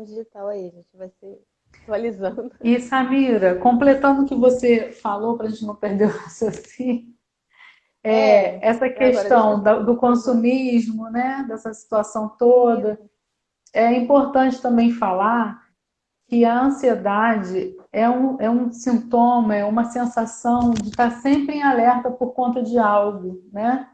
transformação digital aí, a gente vai se atualizando. E Samira, completando o que você falou, para a gente não perder o raciocínio, É, essa agora deixa questão eu... do Aham. consumismo, né, dessa situação toda, Isso. é importante também falar que a ansiedade é um sintoma, é uma sensação de estar sempre em alerta por conta de algo, né?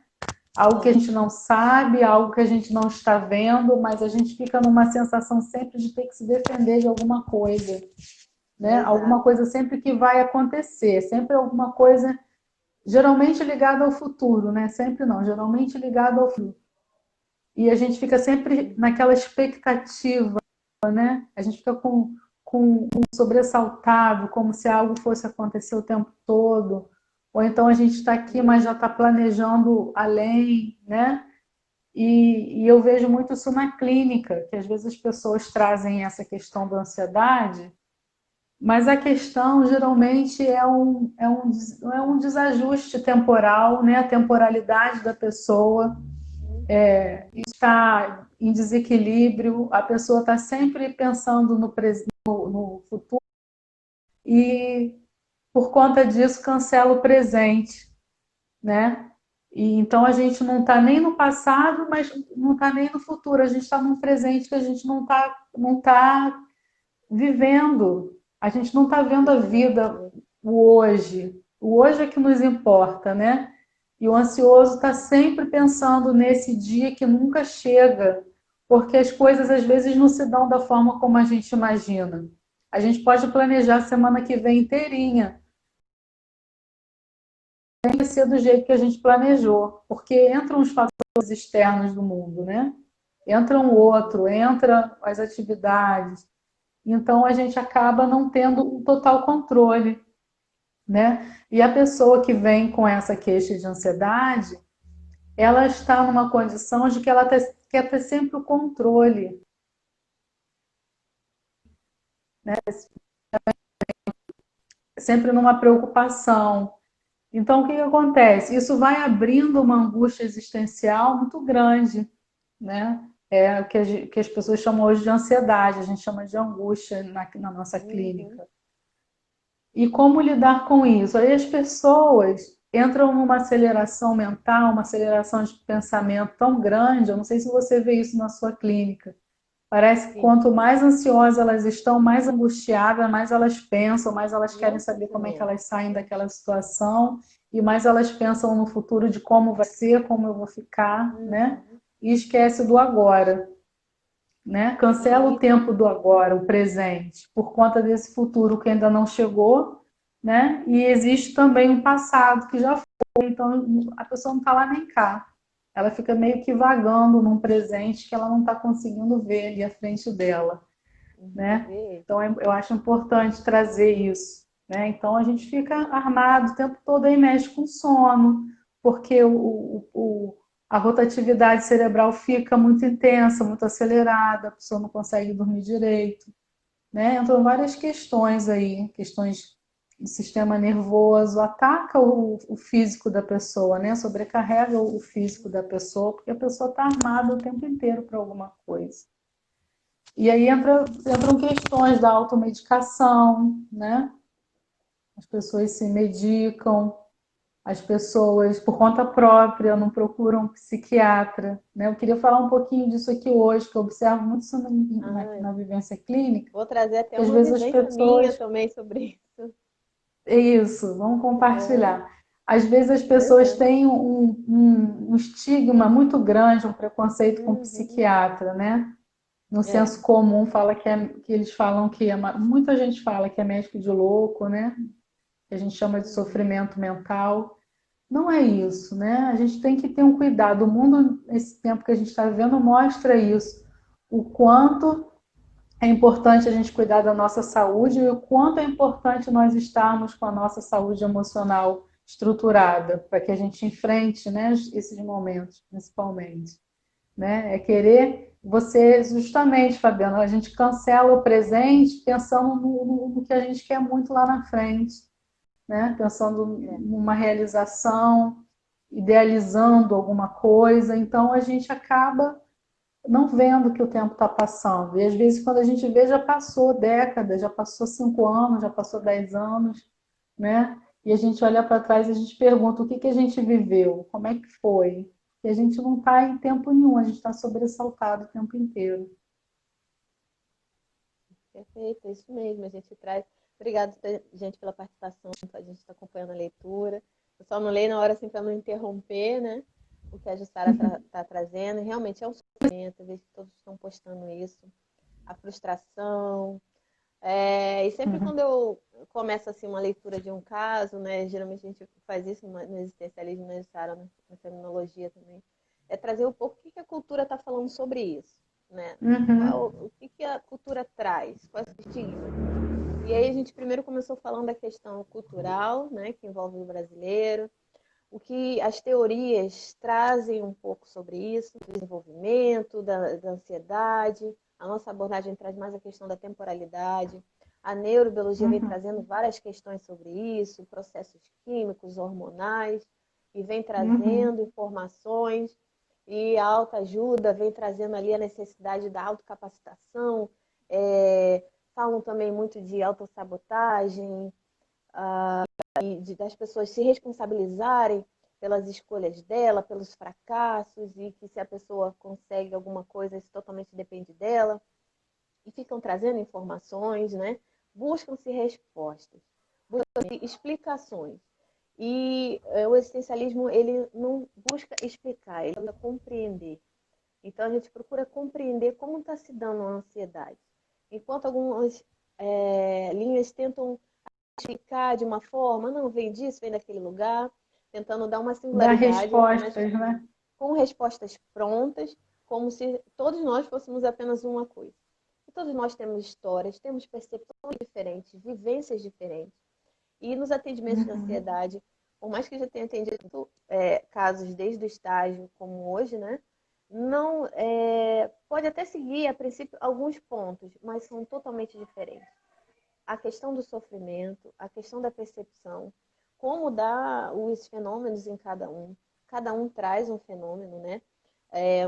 Algo que a É, gente não sabe, algo que a gente não está vendo, mas a gente fica numa sensação sempre de ter que se defender de alguma coisa, né? Alguma exato. coisa sempre que vai acontecer, sempre alguma coisa, geralmente ligada ao futuro, né? Sempre não, geralmente ligada ao futuro. E a gente fica sempre naquela expectativa, né? A gente fica com um sobressaltado, como se algo fosse acontecer o tempo todo. Ou então a gente está aqui, mas já está planejando além, né? E eu vejo muito isso na clínica, que às vezes as pessoas trazem essa questão da ansiedade, mas a questão geralmente é um desajuste temporal, né? A temporalidade da pessoa está em desequilíbrio, a pessoa está sempre pensando no futuro e, por conta disso, cancela o presente, né? E então a gente não está nem no passado, mas não está nem no futuro. A gente está num presente que a gente não tá vivendo. A gente não está vendo a vida, Exatamente. o hoje. O hoje é que nos importa, né? E o ansioso está sempre pensando nesse dia que nunca chega, porque as coisas às vezes não se dão da forma como a gente imagina. A gente pode planejar a semana que vem inteirinha, tem que ser do jeito que a gente planejou, porque entram os fatores externos do mundo, né? Entra um outro, entra as atividades. Então a gente acaba não tendo um total controle, né? E a pessoa que vem com essa queixa de ansiedade, ela está numa condição de que ela quer ter sempre o controle, sempre numa preocupação. Então, o que acontece? Isso vai abrindo uma angústia existencial muito grande, né? É o que, que as pessoas chamam hoje de ansiedade, a gente chama de angústia na nossa Uhum. clínica. E como lidar com isso? Aí as pessoas entram numa aceleração mental, uma aceleração de pensamento tão grande, eu não sei se você vê isso na sua clínica. Parece que Sim. quanto mais ansiosas elas estão, mais angustiadas, mais elas pensam, mais elas querem Nossa saber como é que Senhora. elas saem daquela situação e mais elas pensam no futuro de como vai ser, como eu vou ficar, né? Uhum. E esquece do agora, né? Cancela o E tempo do agora, o presente, por conta desse futuro que ainda não chegou, né? E existe também um passado que já foi, então a pessoa não está lá nem cá. Ela fica meio que vagando num presente que ela não está conseguindo ver ali à frente dela, né? ver. Então eu acho importante trazer isso, né? Então a gente fica armado o tempo todo aí mexe com sono, porque a rotatividade cerebral fica muito intensa, muito acelerada, a pessoa não consegue dormir direito, né? Então várias questões aí, questões do sistema nervoso, ataca o físico da pessoa, né? Sobrecarrega o físico da pessoa, porque a pessoa está armada o tempo inteiro para alguma coisa. E aí entram questões da automedicação, né? As pessoas se medicam, as pessoas, por conta própria, não procuram um psiquiatra, né? Eu queria falar um pouquinho disso aqui hoje, que eu observo muito isso Ah, na vivência clínica, vou trazer até que às uma vezes as vivência minha pessoas... também sobre isso. É isso, vamos Muito bom. compartilhar. Às vezes as Pois pessoas é. têm um estigma muito grande, um preconceito com Uhum. psiquiatra, né? No É. senso comum fala que eles falam que muita gente fala que é médico de louco, né? Que a gente chama de Uhum. sofrimento mental. Não é isso, né? A gente tem que ter um cuidado. O mundo, nesse tempo que a gente está vivendo, mostra isso. O quanto é importante a gente cuidar da nossa saúde e o quanto é importante nós estarmos com a nossa saúde emocional estruturada para que a gente enfrente, né, esses momentos, principalmente, né? É querer você, justamente, Fabiana, a gente cancela o presente pensando no que a gente quer muito lá na frente, né? Pensando É. numa realização, idealizando alguma coisa, então a gente acaba não vendo que o tempo está passando. E às vezes, quando a gente vê, já passou décadas, já passou 5 anos, já passou 10 anos, né? E a gente olha para trás e a gente pergunta o que que a gente viveu, como é que foi. E a gente não está em tempo nenhum, a gente está sobressaltado o tempo inteiro. Perfeito, é isso mesmo. A gente traz. Obrigada, gente, pela participação. A gente está acompanhando a leitura. Eu só não leio na hora assim para não interromper, né? O que a Jussara está trazendo. E realmente é um sofrimento. Eu vejo que todos estão postando isso. A frustração. E sempre Uhum. quando eu começo assim uma leitura de um caso, né? Geralmente a gente faz isso no existencialismo, né, Jussara, na fenomenologia também. É trazer um pouco o que a cultura está falando sobre isso, né? Uhum. O que a cultura traz? Quais os estigmas? E aí a gente primeiro começou falando da questão cultural, né, que envolve o brasileiro, o que as teorias trazem um pouco sobre isso, do desenvolvimento, da ansiedade. A nossa abordagem traz mais a questão da temporalidade. A neurobiologia vem Uhum. trazendo várias questões sobre isso, processos químicos, hormonais, e vem Uhum. trazendo informações. E a autoajuda vem trazendo ali a necessidade da autocapacitação. Falam também muito de autossabotagem, das pessoas se responsabilizarem pelas escolhas dela, pelos fracassos, e que se a pessoa consegue alguma coisa, isso totalmente depende dela. E ficam trazendo informações, né? Buscam-se respostas, buscam-se explicações. E o existencialismo, ele não busca explicar, ele busca compreender. Então, a gente procura compreender como está se dando a ansiedade. Enquanto algumas linhas tentam explicar de uma forma, não, vem disso, vem daquele lugar, tentando dar uma Dar singularidade, mas respostas, né? com respostas prontas, como se todos nós fôssemos apenas uma coisa. E todos nós temos histórias, temos percepções diferentes, vivências diferentes. E nos atendimentos de Uhum. ansiedade, por mais que já tenha atendido casos desde o estágio, como hoje, né? Não pode até seguir, a princípio, alguns pontos, mas são totalmente diferentes. A questão do sofrimento, a questão da percepção, como dar os fenômenos em cada um. Cada um traz um fenômeno, né?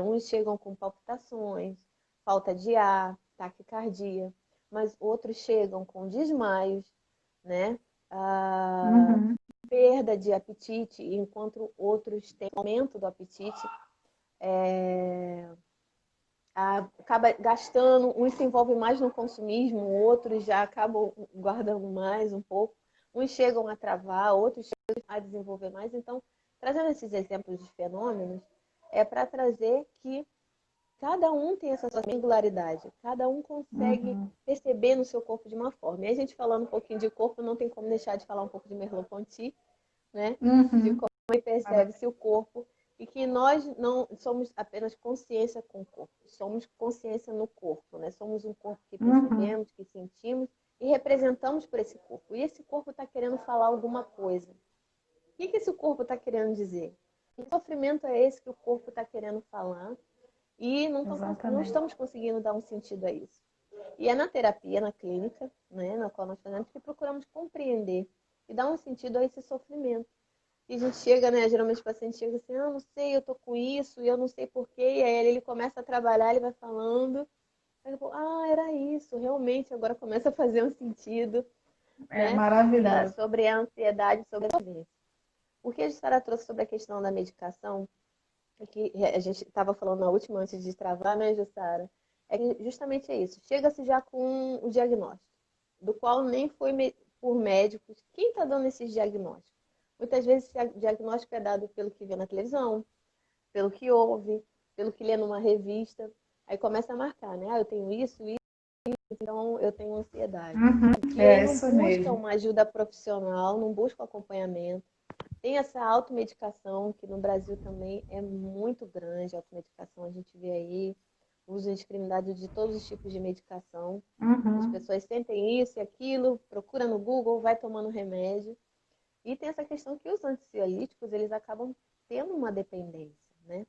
Uns chegam com palpitações, falta de ar, taquicardia, mas outros chegam com desmaios, né? Ah, Uhum. perda de apetite, enquanto outros têm aumento do apetite. Acaba gastando, uns se envolvem mais no consumismo, outros já acabam guardando mais um pouco, uns chegam a travar, outros chegam a desenvolver mais. Então, trazendo esses exemplos de fenômenos, é para trazer que cada um tem essa sua singularidade, cada um consegue Uhum. perceber no seu corpo de uma forma. E a gente falando um pouquinho de corpo, não tem como deixar de falar um pouco de Merleau-Ponty, né? De Uhum. como ele percebe-se o corpo e que nós não somos apenas consciência com o corpo, somos consciência no corpo, né? Somos um corpo que Uhum. percebemos, que sentimos e representamos por esse corpo. E esse corpo está querendo falar alguma coisa. O que esse corpo está querendo dizer? Que sofrimento é esse que o corpo está querendo falar e não Exatamente. estamos conseguindo dar um sentido a isso. E é na terapia, na clínica, né, na qual nós fazemos, que procuramos compreender e dar um sentido a esse sofrimento. E a gente chega, né? Geralmente o paciente chega assim, ah, não sei, eu tô com isso e eu não sei porquê. E aí ele começa a trabalhar, ele vai falando. Aí eu falo, ah, era isso, realmente, agora começa a fazer um sentido, É né? maravilhoso. Sobre a ansiedade, sobre a doença. O que a Jussara trouxe sobre a questão da medicação, é que a gente estava falando na última antes de travar, né, Jussara? É que justamente é isso. Chega-se já com o diagnóstico, do qual nem foi por médicos. Quem está dando esses diagnósticos? Muitas vezes esse diagnóstico é dado pelo que vê na televisão, pelo que ouve, pelo que lê numa revista. Aí começa a marcar, né? Ah, eu tenho isso, então eu tenho ansiedade. Uhum. E aí É não isso busca mesmo. uma ajuda profissional, não busca acompanhamento. Tem essa automedicação, que no Brasil também é muito grande, a automedicação, a gente vê aí uso indiscriminado de todos os tipos de medicação. As Uhum. pessoas sentem isso e aquilo, procura no Google, vai tomando remédio. E tem essa questão que os ansiolíticos, eles acabam tendo uma dependência, né?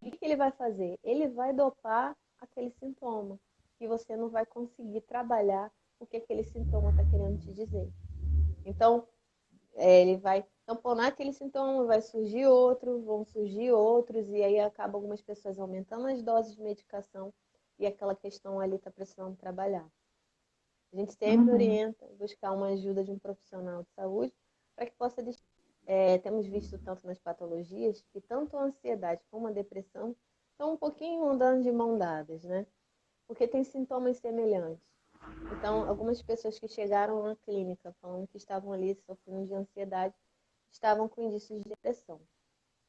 E o que ele vai fazer? Ele vai dopar aquele sintoma e você não vai conseguir trabalhar o que aquele sintoma está querendo te dizer. Então, Ele vai tamponar aquele sintoma, vai surgir outro, vão surgir outros, e aí acaba algumas pessoas aumentando as doses de medicação e aquela questão ali está precisando trabalhar. A gente sempre Uhum. orienta buscar uma ajuda de um profissional de saúde para que possa. Temos visto tanto nas patologias que tanto a ansiedade como a depressão estão um pouquinho andando de mão dadas, né? Porque tem sintomas semelhantes. Então, algumas pessoas que chegaram na clínica falando que estavam ali sofrendo de ansiedade estavam com indícios de depressão.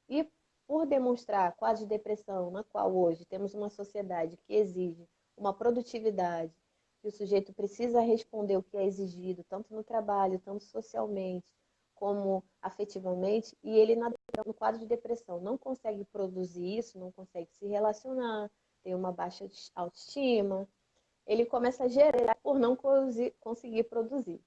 E por demonstrar quadros de depressão, na qual hoje temos uma sociedade que exige uma produtividade, que o sujeito precisa responder o que é exigido, tanto no trabalho, tanto socialmente, como afetivamente, e ele no quadro de depressão não consegue produzir isso, não consegue se relacionar, tem uma baixa autoestima, ele começa a gerar por não conseguir produzir.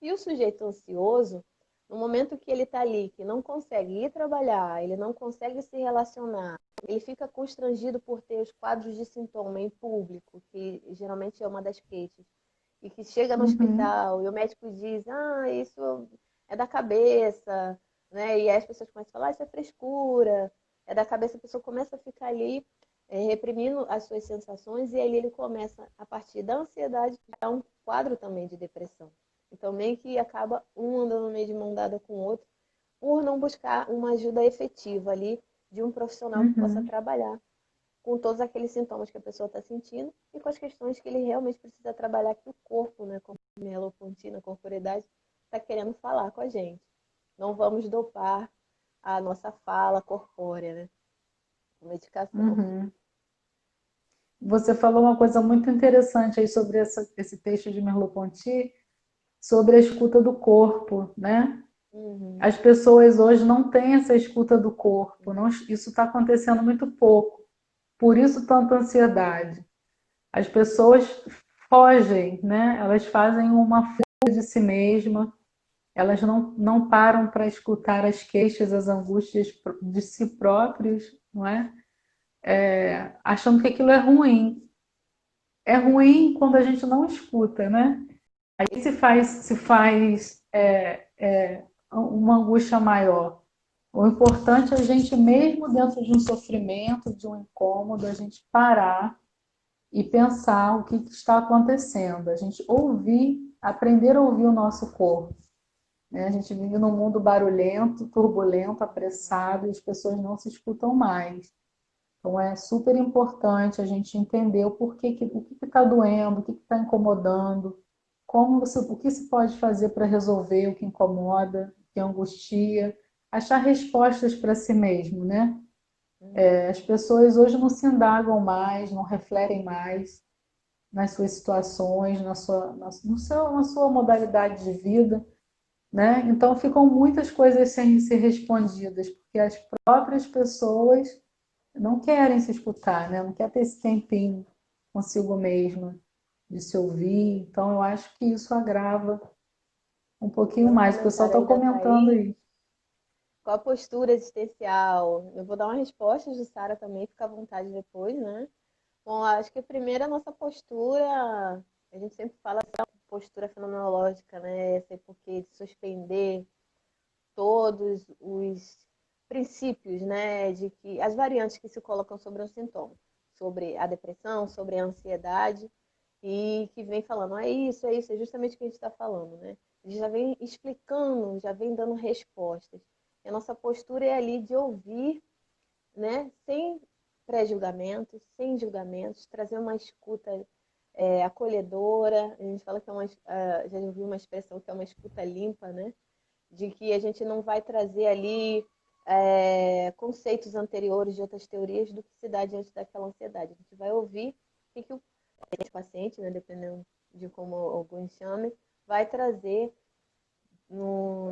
E o sujeito ansioso, no momento que ele está ali, que não consegue ir trabalhar, ele não consegue se relacionar, ele fica constrangido por ter os quadros de sintoma em público, que geralmente é uma das queixas, e que chega no Uhum. hospital e o médico diz, isso é da cabeça, né? E aí as pessoas começam a falar, isso é frescura, é da cabeça, a pessoa começa a ficar ali reprimindo as suas sensações e aí ele começa, a partir da ansiedade, a dar um quadro também de depressão. Então, meio que acaba um andando meio de mão dada com o outro, por não buscar uma ajuda efetiva ali de um profissional que possa Uhum. trabalhar com todos aqueles sintomas que a pessoa está sentindo e com as questões que ele realmente precisa trabalhar, que o corpo, né, como a melopontina, a corporeidade, está querendo falar com a gente. Não vamos dopar a nossa fala corpórea, né, com medicação. Uhum. Você falou uma coisa muito interessante aí sobre esse texto de Merleau-Ponty, sobre a escuta do corpo, né? Uhum, As pessoas hoje não têm essa escuta do corpo, não, isso está acontecendo muito pouco. Por isso tanta ansiedade. As pessoas fogem, né? Elas fazem uma fuga de si mesma, elas não param para escutar as queixas, as angústias de si próprios, não é? Achando que aquilo é ruim. É ruim quando a gente não escuta, né? Aí se faz uma angústia maior. O importante é a gente, mesmo dentro de um sofrimento, de um incômodo, a gente parar e pensar o que está acontecendo. A gente ouvir, aprender a ouvir o nosso corpo. Né? A gente vive num mundo barulhento, turbulento, apressado, e as pessoas não se escutam mais. Então é super importante a gente entender o que está doendo, o que está incomodando, o que se pode fazer para resolver o que incomoda, o que angustia, achar respostas para si mesmo, né? uhum. As pessoas hoje não se indagam mais, não refletem mais nas suas situações, na sua modalidade de vida, né? Então ficam muitas coisas sem ser respondidas, porque as próprias pessoas não querem se escutar, né? Não quer ter esse tempinho consigo mesma de se ouvir. Então eu acho que isso agrava um pouquinho Tem um mais. O pessoal comentário está aí da comentando Thaís. aí. Qual a postura existencial? Eu vou dar uma resposta de Sara também, fica à vontade depois, né? Bom, acho que primeiro a nossa postura, a gente sempre fala da postura fenomenológica, né? Esse porquê de suspender todos os princípios, né? De que as variantes que se colocam sobre um sintoma, sobre a depressão, sobre a ansiedade, e que vem falando, é isso, é justamente o que a gente está falando, né? A gente já vem explicando, já vem dando respostas. E a nossa postura é ali de ouvir, né? Sem pré-julgamentos, sem julgamentos, trazer uma escuta acolhedora. A gente fala que já ouviu uma expressão que é uma escuta limpa, né? De que a gente não vai trazer ali conceitos anteriores de outras teorias do que se dá diante daquela ansiedade. A gente vai ouvir o que o paciente, né, dependendo de como alguns chamem, vai trazer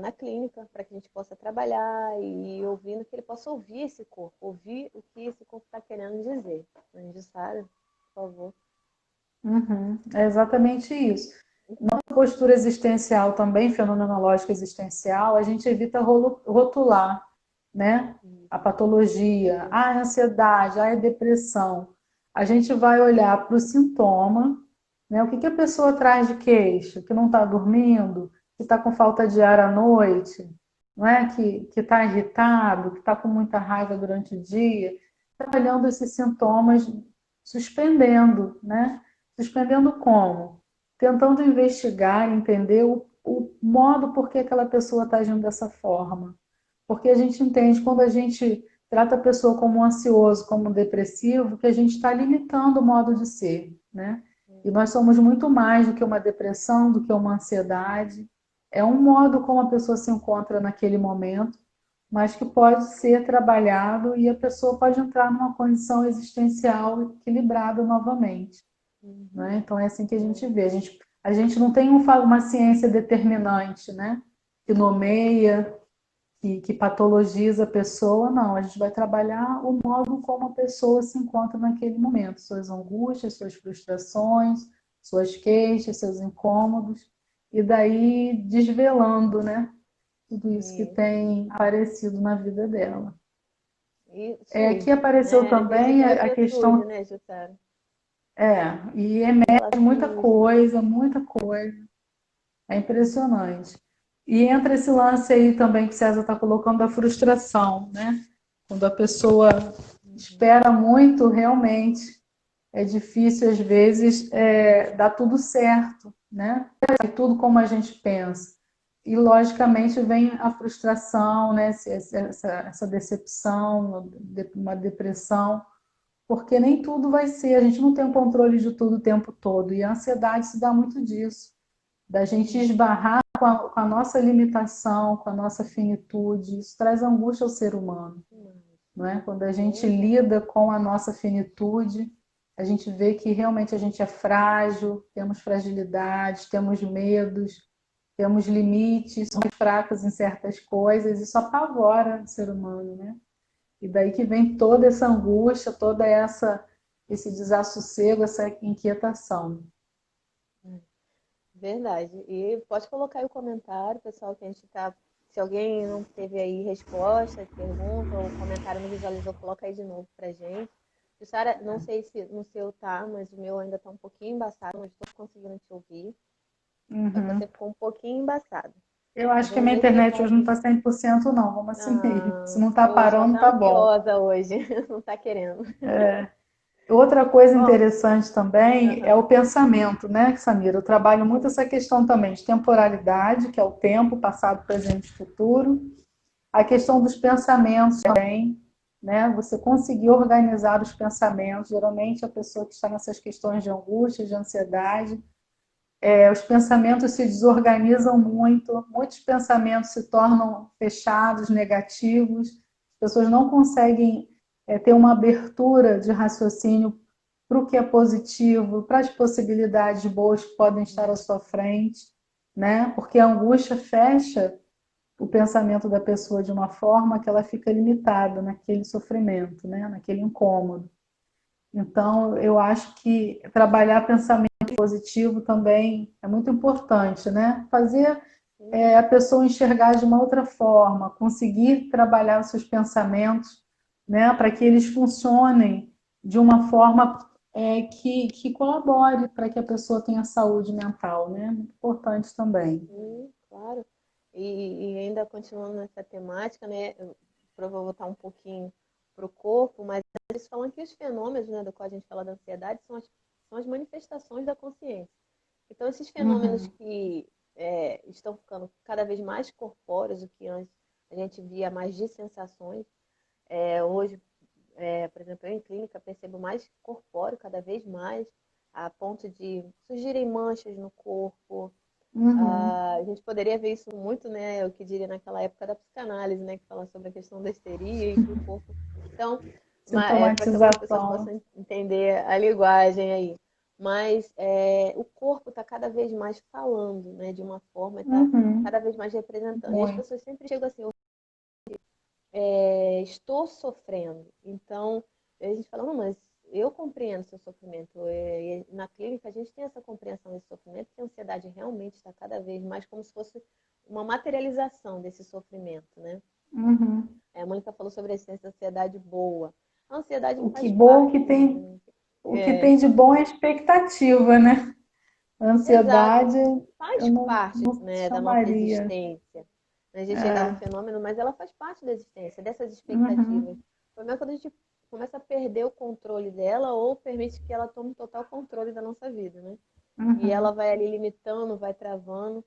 na clínica para que a gente possa trabalhar e ouvindo que ele possa ouvir esse corpo, ouvir o que esse corpo está querendo dizer. Jussara, por favor. Uhum, é exatamente isso. Na postura existencial também, fenomenológica existencial, a gente evita rotular, né? A patologia, a ansiedade, a depressão. A gente vai olhar para o sintoma, né? O que a pessoa traz de queixa? Que não está dormindo, que está com falta de ar à noite, não é? Que está irritado, que está com muita raiva durante o dia, trabalhando esses sintomas, suspendendo, né? Suspendendo como? Tentando investigar, entender o modo por que aquela pessoa está agindo dessa forma. Porque a gente entende, quando a gente trata a pessoa como um ansioso, como um depressivo, que a gente está limitando o modo de ser, né? E nós somos muito mais do que uma depressão, do que uma ansiedade. É um modo como a pessoa se encontra naquele momento, mas que pode ser trabalhado e a pessoa pode entrar numa condição existencial equilibrada novamente. Né? Então é assim que a gente vê. A gente não tem uma ciência determinante, né? Que nomeia, que patologiza a pessoa, não. A gente vai trabalhar o modo como a pessoa se encontra naquele momento, suas angústias, suas frustrações, suas queixas, seus incômodos, e daí desvelando, né? Tudo isso que Isso. tem aparecido na vida dela. Isso, Aqui apareceu né? também Registrar a quietude, questão, né, Jussara? e Em emerge relação a muita isso. coisa, muita coisa. É impressionante. E entra esse lance aí também que o César está colocando da frustração, né? Quando a pessoa espera muito, realmente é difícil às vezes dar tudo certo, né? É tudo como a gente pensa. E logicamente vem a frustração, né? Essa decepção, uma depressão, porque nem tudo vai ser, a gente não tem o controle de tudo o tempo todo. E a ansiedade se dá muito disso, da gente esbarrar com a nossa limitação, com a nossa finitude. Isso traz angústia ao ser humano, não é? Quando a gente Muito. lida com a nossa finitude, a gente vê que realmente a gente é frágil, temos fragilidades, temos medos, temos limites, somos fracos em certas coisas, isso apavora o ser humano, né? E daí que vem toda essa angústia, esse desassossego, essa inquietação. Verdade. E pode colocar aí o comentário, pessoal, que a gente tá. Se alguém não teve aí resposta, pergunta ou comentário não visualizou, coloca aí de novo pra gente. Jussara, não sei se no seu tá, mas o meu ainda tá um pouquinho embaçado, mas estou conseguindo te ouvir. Só que você Uhum. ficou um pouquinho embaçado. Eu Mas acho que a vamos minha ver se internet hoje não pode. está 100% não, vamos assim mesmo. Se Ah, não está poxa, ela parando, tá tá bom. ansiosa hoje, não tá querendo. Outra coisa Bom, interessante também é aham, o pensamento, né, Samira? Eu trabalho muito essa questão também de temporalidade, que é o tempo, passado, presente e futuro. A questão dos pensamentos também, né? Você conseguir organizar os pensamentos. Geralmente a pessoa que está nessas questões de angústia, de ansiedade, os pensamentos se desorganizam muito, muitos pensamentos se tornam fechados, negativos, as pessoas não conseguem ter uma abertura de raciocínio para o que é positivo, para as possibilidades boas que podem estar à sua frente, né? Porque a angústia fecha o pensamento da pessoa de uma forma que ela fica limitada naquele sofrimento, né? Naquele incômodo. Então, eu acho que trabalhar pensamento positivo também é muito importante, né? Fazer a pessoa enxergar de uma outra forma, conseguir trabalhar os seus pensamentos, né? Para que eles funcionem de uma forma que colabore para que a pessoa tenha saúde mental, né? Muito importante também. claro. E ainda continuando nessa temática, né? Eu vou voltar um pouquinho para o corpo, mas eles falam que os fenômenos, né, do qual a gente fala da ansiedade, são as manifestações da consciência. Então, esses fenômenos Uhum, que estão ficando cada vez mais corpóreos, o que antes a gente via mais de sensações, hoje, por exemplo, eu em clínica percebo mais corpóreo cada vez mais, a ponto de surgirem manchas no corpo. uhum. A gente poderia ver isso muito, né? Eu que diria naquela época da psicanálise, né? Que fala sobre a questão da histeria e que o corpo. Então, para que algumas pessoas Sintomatização. possam entender a linguagem aí. Mas o corpo está cada vez mais falando, né? De uma forma, está Uhum, cada vez mais representando. E as muito. pessoas sempre chegam assim, estou sofrendo. Então, a gente fala, não, mas eu compreendo seu sofrimento. E na clínica, a gente tem essa compreensão desse sofrimento, que a ansiedade realmente está cada vez mais como se fosse uma materialização desse sofrimento, né? Uhum. A Mônica falou sobre a essência da ansiedade boa. A ansiedade O que faz bom parte que da tem, gente. o que tem de bom é a expectativa, né? Exato. Ansiedade, Faz eu parte, não né, da nossa chamaria. existência. A gente ainda é um É. fenômeno, mas ela faz parte da existência, dessas expectativas. Uhum, O problema é quando a gente começa a perder o controle dela ou permite que ela tome total controle da nossa vida, né? E ela uhum. vai ali limitando, vai travando.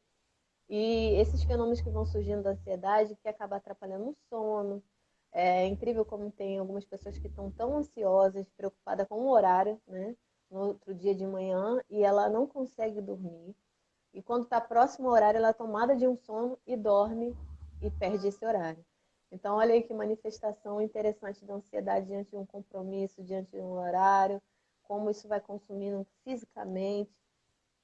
E esses fenômenos que vão surgindo da ansiedade, que acaba atrapalhando o sono. É incrível como tem algumas pessoas que estão tão ansiosas, preocupadas com o horário, né? No outro dia de manhã, e ela não consegue dormir. E quando está próximo ao horário, ela é tomada de um sono e dorme e perde esse horário. Então, olha aí que manifestação interessante da ansiedade diante de um compromisso, diante de um horário, como isso vai consumindo fisicamente,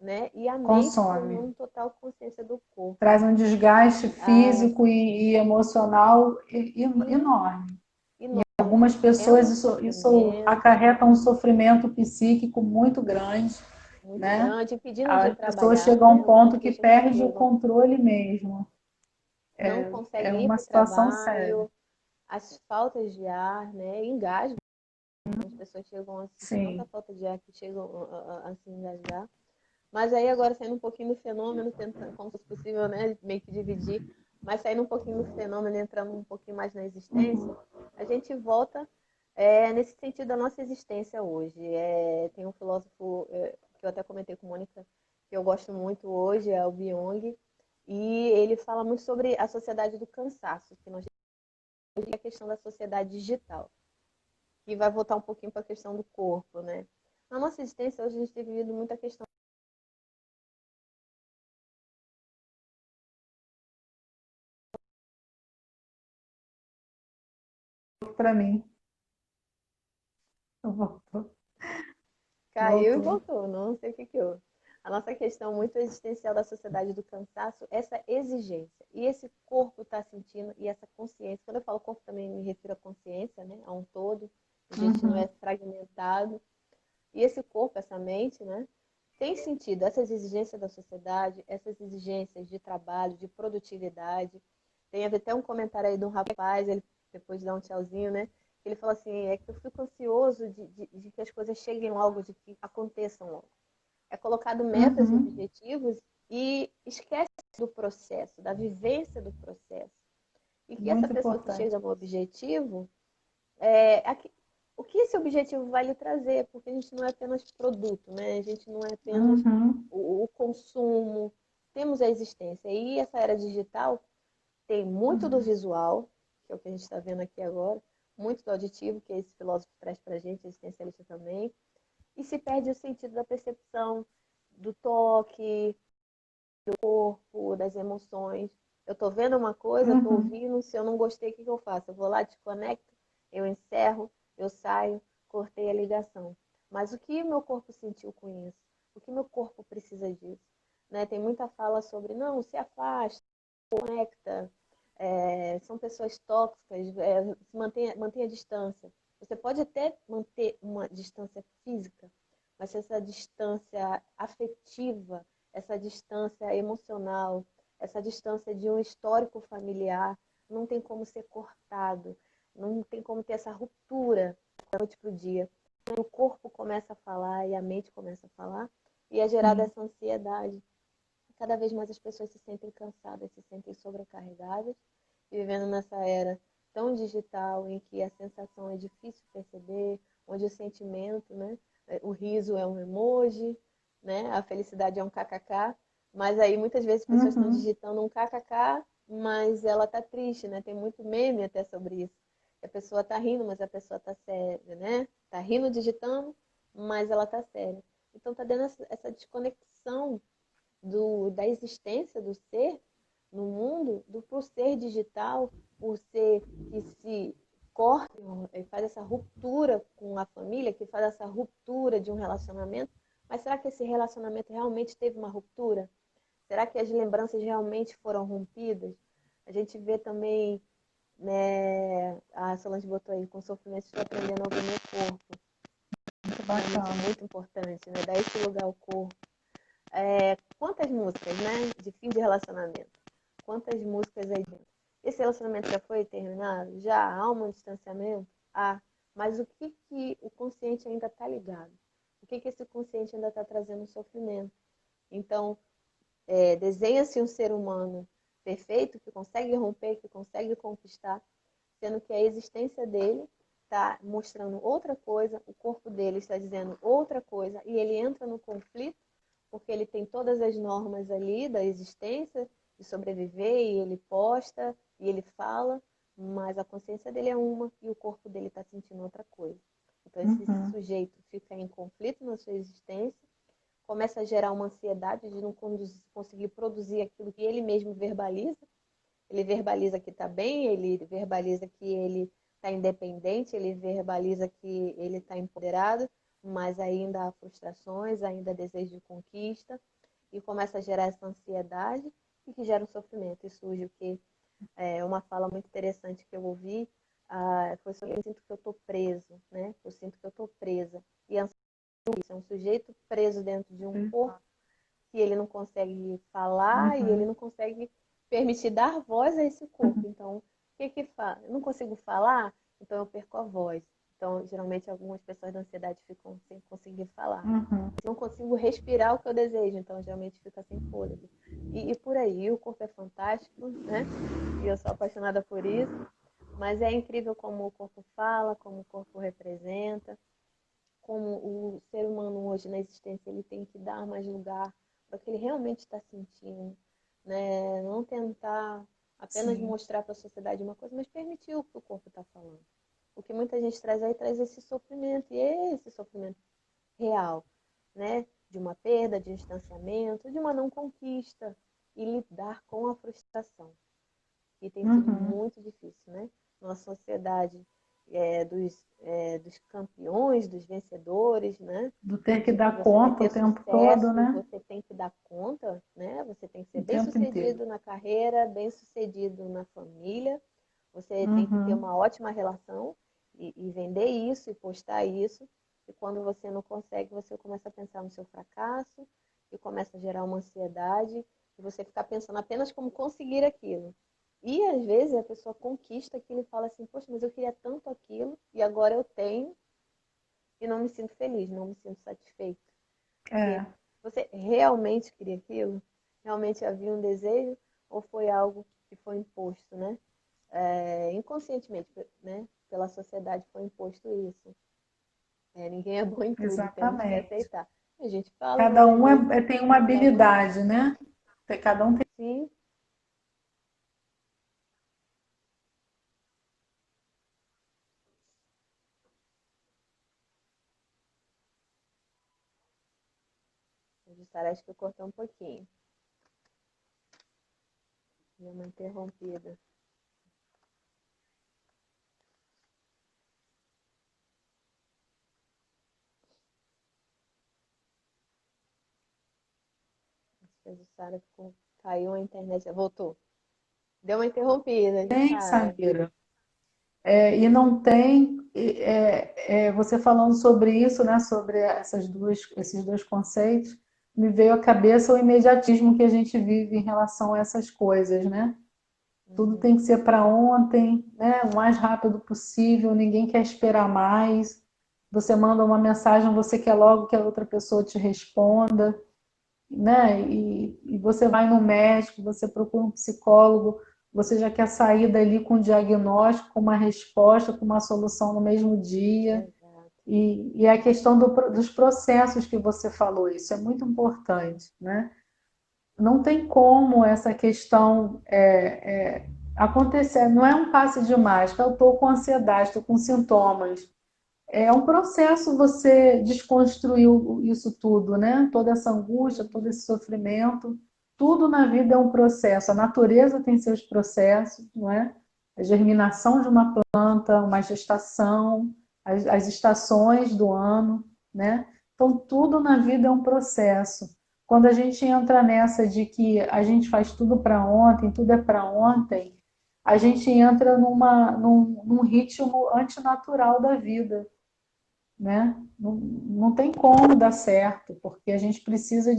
né? E a mente Consome. tomando total consciência do corpo. Traz um desgaste Ah, físico e emocional sim, enorme. enorme. Algumas É pessoas um isso sofrimento acarreta um sofrimento psíquico muito grande, muito né? grande, impedindo de A pessoa trabalhar, chega a um né? ponto Algumas que pessoas perde o chegam, controle mesmo. não É conseguem ir uma para o situação séria. trabalho, as faltas de ar, né? Engasgo. As pessoas chegam a sentir tanta Sim. falta de ar que chegam a se engasgar. Mas aí agora saindo um pouquinho do fenômeno, tentando, como se fosse possível, né, meio que dividir, mas saindo um pouquinho do fenômeno, entrando um pouquinho mais na existência, a gente volta nesse sentido da nossa existência hoje. Tem um filósofo que eu até comentei com a Mônica, que eu gosto muito hoje, é o Byung, e ele fala muito sobre a sociedade do cansaço, que nós temos a questão da sociedade digital, que vai voltar um pouquinho para a questão do corpo, né? Na nossa existência, hoje a gente tem vivido muita questão. Para mim, voltou. Caiu e Voltou. voltou, não sei o que houve. A nossa questão muito existencial da sociedade do cansaço, essa exigência. E esse corpo está sentindo, e essa consciência, quando eu falo corpo também me refiro à consciência, né? A um todo, a gente não é Uhum, fragmentado. E esse corpo, essa mente, né? Tem sentido essas exigências da sociedade, essas exigências de trabalho, de produtividade. Tem até um comentário aí de um rapaz, ele depois de dar um tchauzinho, né? Ele falou assim, é que eu fico ansioso de que as coisas cheguem logo, de que aconteçam logo. É colocado metas e uhum. objetivos e esquece do processo, da vivência do processo. E que essa Muito pessoa que importante. chega no objetivo, é, o que esse objetivo vai lhe trazer? Porque a gente não é apenas produto, né? A gente não é apenas Uhum, o consumo, temos a existência. E essa era digital tem muito do uhum. visual, que é o que a gente está vendo aqui agora, muito do auditivo, que esse filósofo traz para a gente, existencialista também, e se perde o sentido da percepção, do toque, do corpo, das emoções. Eu estou vendo uma coisa, estou Uhum. ouvindo, se eu não gostei, o que eu faço? Eu vou lá, desconecto, eu encerro, eu saio, cortei a ligação. Mas o que o meu corpo sentiu com isso? O que meu corpo precisa disso? Né? Tem muita fala sobre, não, se afasta, conecta, são pessoas tóxicas, mantém a distância. Você pode até manter uma distância física, mas se essa distância afetiva, essa distância emocional, essa distância de um histórico familiar, não tem como ser cortado, não tem como ter essa ruptura da noite para o dia. O corpo começa a falar e a mente começa a falar, e é gerada Sim. essa ansiedade. Cada vez mais as pessoas se sentem cansadas, se sentem sobrecarregadas, e vivendo nessa era tão digital em que a sensação é difícil perceber, onde o sentimento, né? O riso é um emoji, né? A felicidade é um kkk, mas aí muitas vezes as pessoas estão Uhum. digitando um kkk, mas ela tá triste, né? Tem muito meme até sobre isso. A pessoa tá rindo, mas a pessoa tá séria, né? Tá rindo digitando, mas ela tá séria. Então tá dando essa desconexão da existência do ser no mundo, por ser digital, por ser que se corta e faz essa ruptura com a família, que faz essa ruptura de um relacionamento. Mas será que esse relacionamento realmente teve uma ruptura? Será que as lembranças realmente foram rompidas? A gente vê também, né, a Solange botou aí, com sofrimento estou aprendendo a ouvir meu corpo. Muito Realmente bacana. muito importante, né? Dar esse lugar ao corpo. Quantas músicas, né? De fim de relacionamento. Quantas músicas aí dentro? Esse relacionamento já foi terminado? Já há um distanciamento? Há. Mas o que, que o consciente ainda está ligado? O que, que esse consciente ainda está trazendo sofrimento? Então, desenha-se um ser humano perfeito, que consegue romper, que consegue conquistar, sendo que a existência dele está mostrando outra coisa, o corpo dele está dizendo outra coisa, e ele entra no conflito, porque ele tem todas as normas ali da existência, de sobreviver, e ele posta, e ele fala, mas a consciência dele é uma, e o corpo dele está sentindo outra coisa. Então, esse sujeito fica em conflito na sua existência, começa a gerar uma ansiedade de não conseguir produzir aquilo que ele mesmo verbaliza. Ele verbaliza que está bem, ele verbaliza que ele está independente, ele verbaliza que ele está empoderado, mas ainda há frustrações, ainda há desejo de conquista, e começa a gerar essa ansiedade e que gera um sofrimento. E surge o que é uma fala muito interessante que eu ouvi, foi sobre: eu sinto que eu estou preso, né? Eu sinto que eu estou presa. E a ansiedade é um sujeito preso dentro de um corpo que ele não consegue falar e ele não consegue permitir dar voz a esse corpo. Então, o que que faz? Eu não consigo falar, então eu perco a voz. Então, geralmente, algumas pessoas da ansiedade ficam sem conseguir falar. Não consigo respirar o que eu desejo, então geralmente fica sem fôlego. E por aí, o corpo é fantástico, né? E eu sou apaixonada por isso. Mas é incrível como o corpo fala, como o corpo representa, como o ser humano hoje na existência ele tem que dar mais lugar para o que ele realmente está sentindo, né? Não tentar apenas mostrar para a sociedade uma coisa, mas permitir o que o corpo está falando. O que muita gente traz aí traz esse sofrimento, e é esse sofrimento real, né? De uma perda, de um distanciamento, de uma não conquista, e lidar com a frustração, que tem sido muito difícil, né? Nossa sociedade dos campeões, dos vencedores, né? Do ter que dar Você vai conta o ter tempo todo, sucesso, né? você tem que dar conta, né? Você tem que ser O bem tempo inteiro. sucedido na carreira, bem sucedido na família, você tem que ter uma ótima relação e vender isso e postar isso. E quando você não consegue, você começa a pensar no seu fracasso e começa a gerar uma ansiedade e você ficar pensando apenas como conseguir aquilo. E às vezes a pessoa conquista aquilo e fala assim: poxa, mas eu queria tanto aquilo e agora eu tenho e não me sinto feliz, não me sinto satisfeito. Porque você realmente queria aquilo? Realmente havia um desejo? Ou foi algo que foi imposto, né? Inconscientemente, né? Pela sociedade foi imposto isso. Ninguém é bom em tudo, temos que Exatamente. aceitar. A gente fala, Cada mas às um vezes tem uma não dá conta. habilidade, né? Cada um tem. Sim, acho que eu cortei um pouquinho. Deu uma interrompida. Jussara caiu a internet, voltou. Deu uma interrompida, Tem, Jussara. Samira. E não tem, você falando sobre isso, né, sobre esses dois conceitos, me veio à cabeça o imediatismo que a gente vive em relação a essas coisas, né? Tudo tem que ser para ontem, né, o mais rápido possível, ninguém quer esperar mais. Você manda uma mensagem, você quer logo que a outra pessoa te responda, né? E você vai no médico, você procura um psicólogo, você já quer sair dali com um diagnóstico, com uma resposta, com uma solução no mesmo dia. Exato. E a questão dos processos que você falou, isso é muito importante, né? Não tem como essa questão acontecer, não é um passe de mágica, eu estou com ansiedade, estou com sintomas. É um processo você desconstruir isso tudo, né? Toda essa angústia, todo esse sofrimento, tudo na vida é um processo. A natureza tem seus processos, não é? A germinação de uma planta, uma gestação, as estações do ano, né? Então, tudo na vida é um processo. Quando a gente entra nessa de que a gente faz tudo para ontem, tudo é para ontem, a gente entra num ritmo antinatural da vida, né? Não tem como dar certo, porque a gente precisa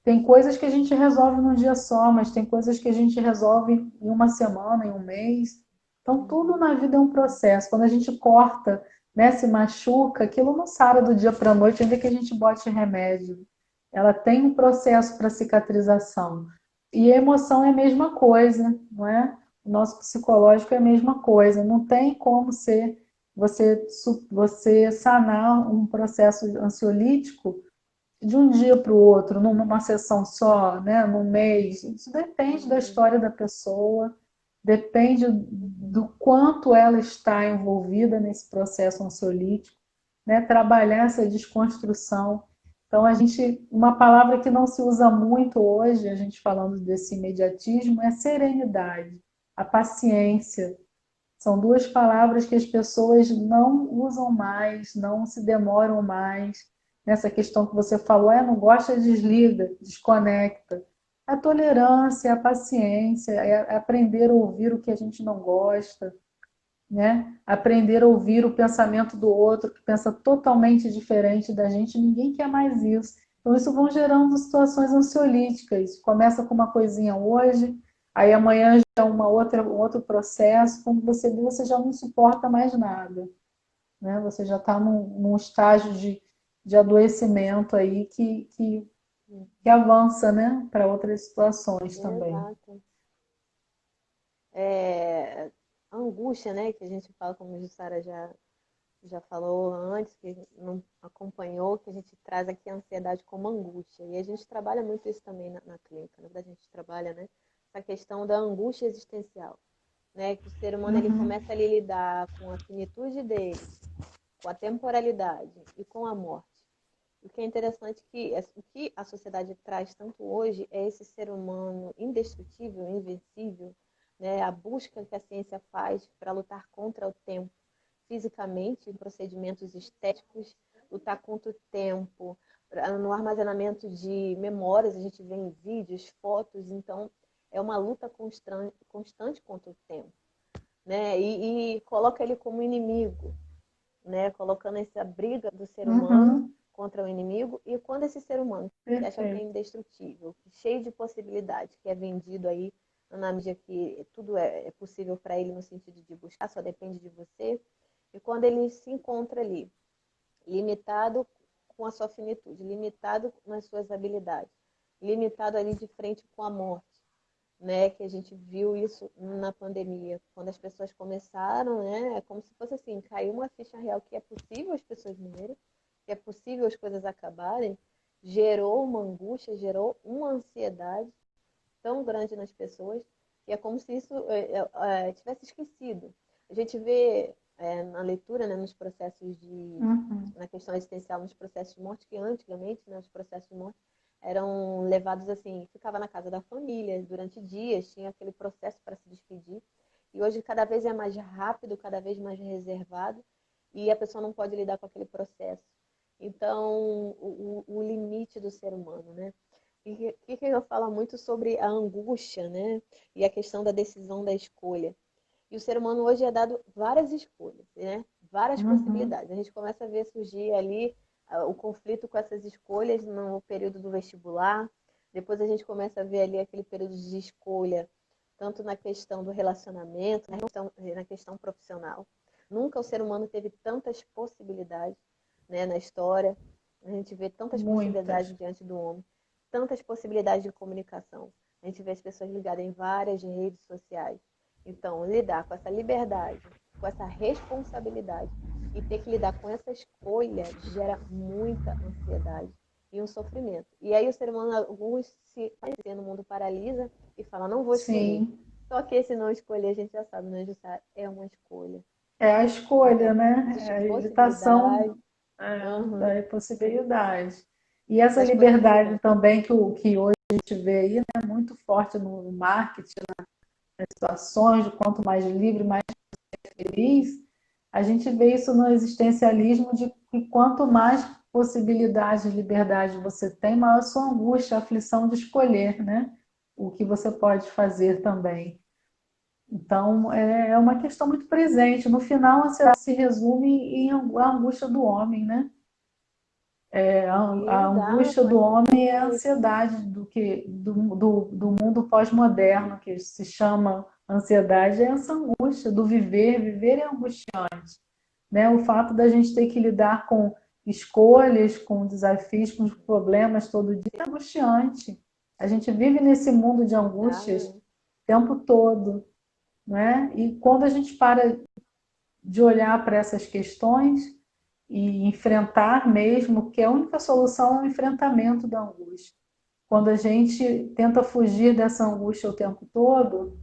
Tem coisas que a gente resolve num dia só, mas tem coisas que a gente resolve em uma semana, em um mês. Então, tudo na vida é um processo. Quando a gente corta, né, se machuca, aquilo não sara do dia para a noite, ainda que a gente bote remédio. ela tem um processo para cicatrização. E a emoção é a mesma coisa, não é? O nosso psicológico é a mesma coisa. Não tem como você sanar um processo ansiolítico de um dia para o outro, numa sessão só, né? Num mês. Isso depende da história da pessoa, depende do quanto ela está envolvida nesse processo ansiolítico, né? Trabalhar essa desconstrução. Então, uma palavra que não se usa muito hoje, a gente falando desse imediatismo, é serenidade, a paciência. São duas palavras que as pessoas não usam mais, não se demoram mais. Nessa questão que você falou, não gosta, desliga, desconecta. A tolerância, a paciência, é aprender a ouvir o que a gente não gosta, né? Aprender a ouvir o pensamento do outro, que pensa totalmente diferente da gente, ninguém quer mais isso. Então, isso vão gerando situações ansiolíticas. Começa com uma coisinha hoje, aí amanhã já é um outro processo. Quando você vê, você já não suporta mais nada, né? Você já está num estágio de adoecimento aí que avança, né? Para outras situações também. Exato. É, a angústia, né, que a gente fala, como a Jussara já falou antes, que não acompanhou, que a gente traz aqui a ansiedade como angústia. E a gente trabalha muito isso também na clínica. Na verdade, a gente trabalha, né, essa questão da angústia existencial, né, que o ser humano ele começa a lidar com a finitude dele, com a temporalidade e com a morte. O que é interessante é que o que a sociedade traz tanto hoje é esse ser humano indestrutível, invencível, né? A busca que a ciência faz para lutar contra o tempo, fisicamente, em procedimentos estéticos, lutar contra o tempo, no armazenamento de memórias, a gente vê em vídeos, fotos, então é uma luta constante contra o tempo, né? E coloca ele como inimigo, né? Colocando essa briga do ser humano contra o inimigo, e quando esse ser humano que acha que é indestrutível, cheio de possibilidades, que é vendido aí na mídia que tudo é possível para ele no sentido de buscar, só depende de você, e quando ele se encontra ali, limitado com a sua finitude, limitado nas suas habilidades, limitado ali de frente com a morte, né, que a gente viu isso na pandemia, quando as pessoas começaram, né, é como se fosse assim, caiu uma ficha real que é possível as pessoas morrerem, que é possível as coisas acabarem, gerou uma angústia, gerou uma ansiedade tão grande nas pessoas, que é como se isso tivesse esquecido. A gente vê na leitura, né, nos processos na questão existencial, nos processos de morte, que antigamente, né, os processos de morte eram levados assim, ficava na casa da família durante dias, tinha aquele processo para se despedir. E hoje cada vez é mais rápido, cada vez mais reservado, e a pessoa não pode lidar com aquele processo. Então, o limite do ser humano, né? E que eu falo muito sobre a angústia, né? E a questão da decisão da escolha. E o ser humano hoje é dado várias escolhas, né? Várias possibilidades. A gente começa a ver surgir ali o conflito com essas escolhas no período do vestibular. Depois a gente começa a ver ali aquele período de escolha, tanto na questão do relacionamento, na questão profissional. Nunca o ser humano teve tantas possibilidades, né, na história. A gente vê tantas possibilidades diante do homem, tantas possibilidades de comunicação. A gente vê as pessoas ligadas em várias redes sociais. Então, lidar com essa liberdade, com essa responsabilidade e ter que lidar com essa escolha gera muita ansiedade e um sofrimento. E aí o ser humano, alguns se no mundo paralisa e fala, não vou escolher. Sim. Só que esse não escolher, a gente já sabe, né, Jussara? É uma escolha. É a escolha, Então, né? É a evitação da possibilidade. E essa das liberdade possibilidades. também que hoje a gente vê aí, né, muito forte no marketing, nas situações de quanto mais livre, mais feliz, a gente vê isso no existencialismo de que quanto mais possibilidades de liberdade você tem, maior a sua angústia, a aflição de escolher, né? O que você pode fazer também. Então, é uma questão muito presente. No final, a ansiedade se resume em a angústia do homem, né? A angústia Exato, do homem é a ansiedade do mundo pós-moderno, que se chama ansiedade, é essa angústia do viver. Viver é angustiante, né? O fato da gente ter que lidar com escolhas, com desafios, com problemas todo dia, é angustiante. A gente vive nesse mundo de angústias o tempo todo, né? E quando a gente para de olhar para essas questões e enfrentar mesmo, que a única solução é o enfrentamento da angústia. Quando a gente tenta fugir dessa angústia o tempo todo,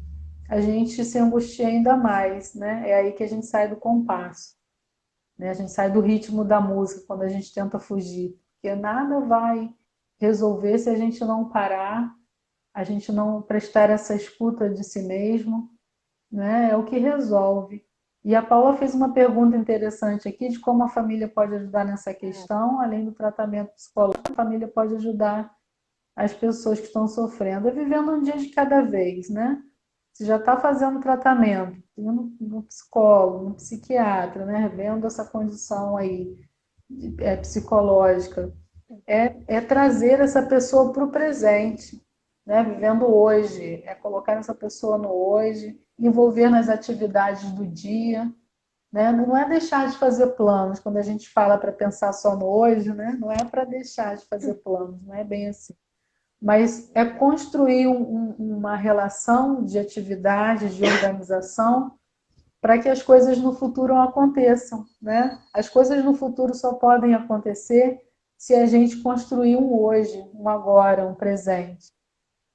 a gente se angustia ainda mais, né? É aí que a gente sai do compasso, né? A gente sai do ritmo da música quando a gente tenta fugir, porque nada vai resolver se a gente não parar, a gente não prestar essa escuta de si mesmo, né? É o que resolve. E a Paula fez uma pergunta interessante aqui de como a família pode ajudar nessa questão, além do tratamento psicológico, a família pode ajudar as pessoas que estão sofrendo, é vivendo um dia de cada vez, né? Você já está fazendo tratamento, indo no psicólogo, no psiquiatra, né? Vendo essa condição aí psicológica, é trazer essa pessoa para o presente, né? Vivendo hoje, é colocar essa pessoa no hoje, envolver nas atividades do dia, né? Não é deixar de fazer planos, quando a gente fala para pensar só no hoje, né? Não é para deixar de fazer planos, não é bem assim. Mas é construir uma relação de atividade, de organização, para que as coisas no futuro aconteçam, né? As coisas no futuro só podem acontecer se a gente construir um hoje, um agora, um presente,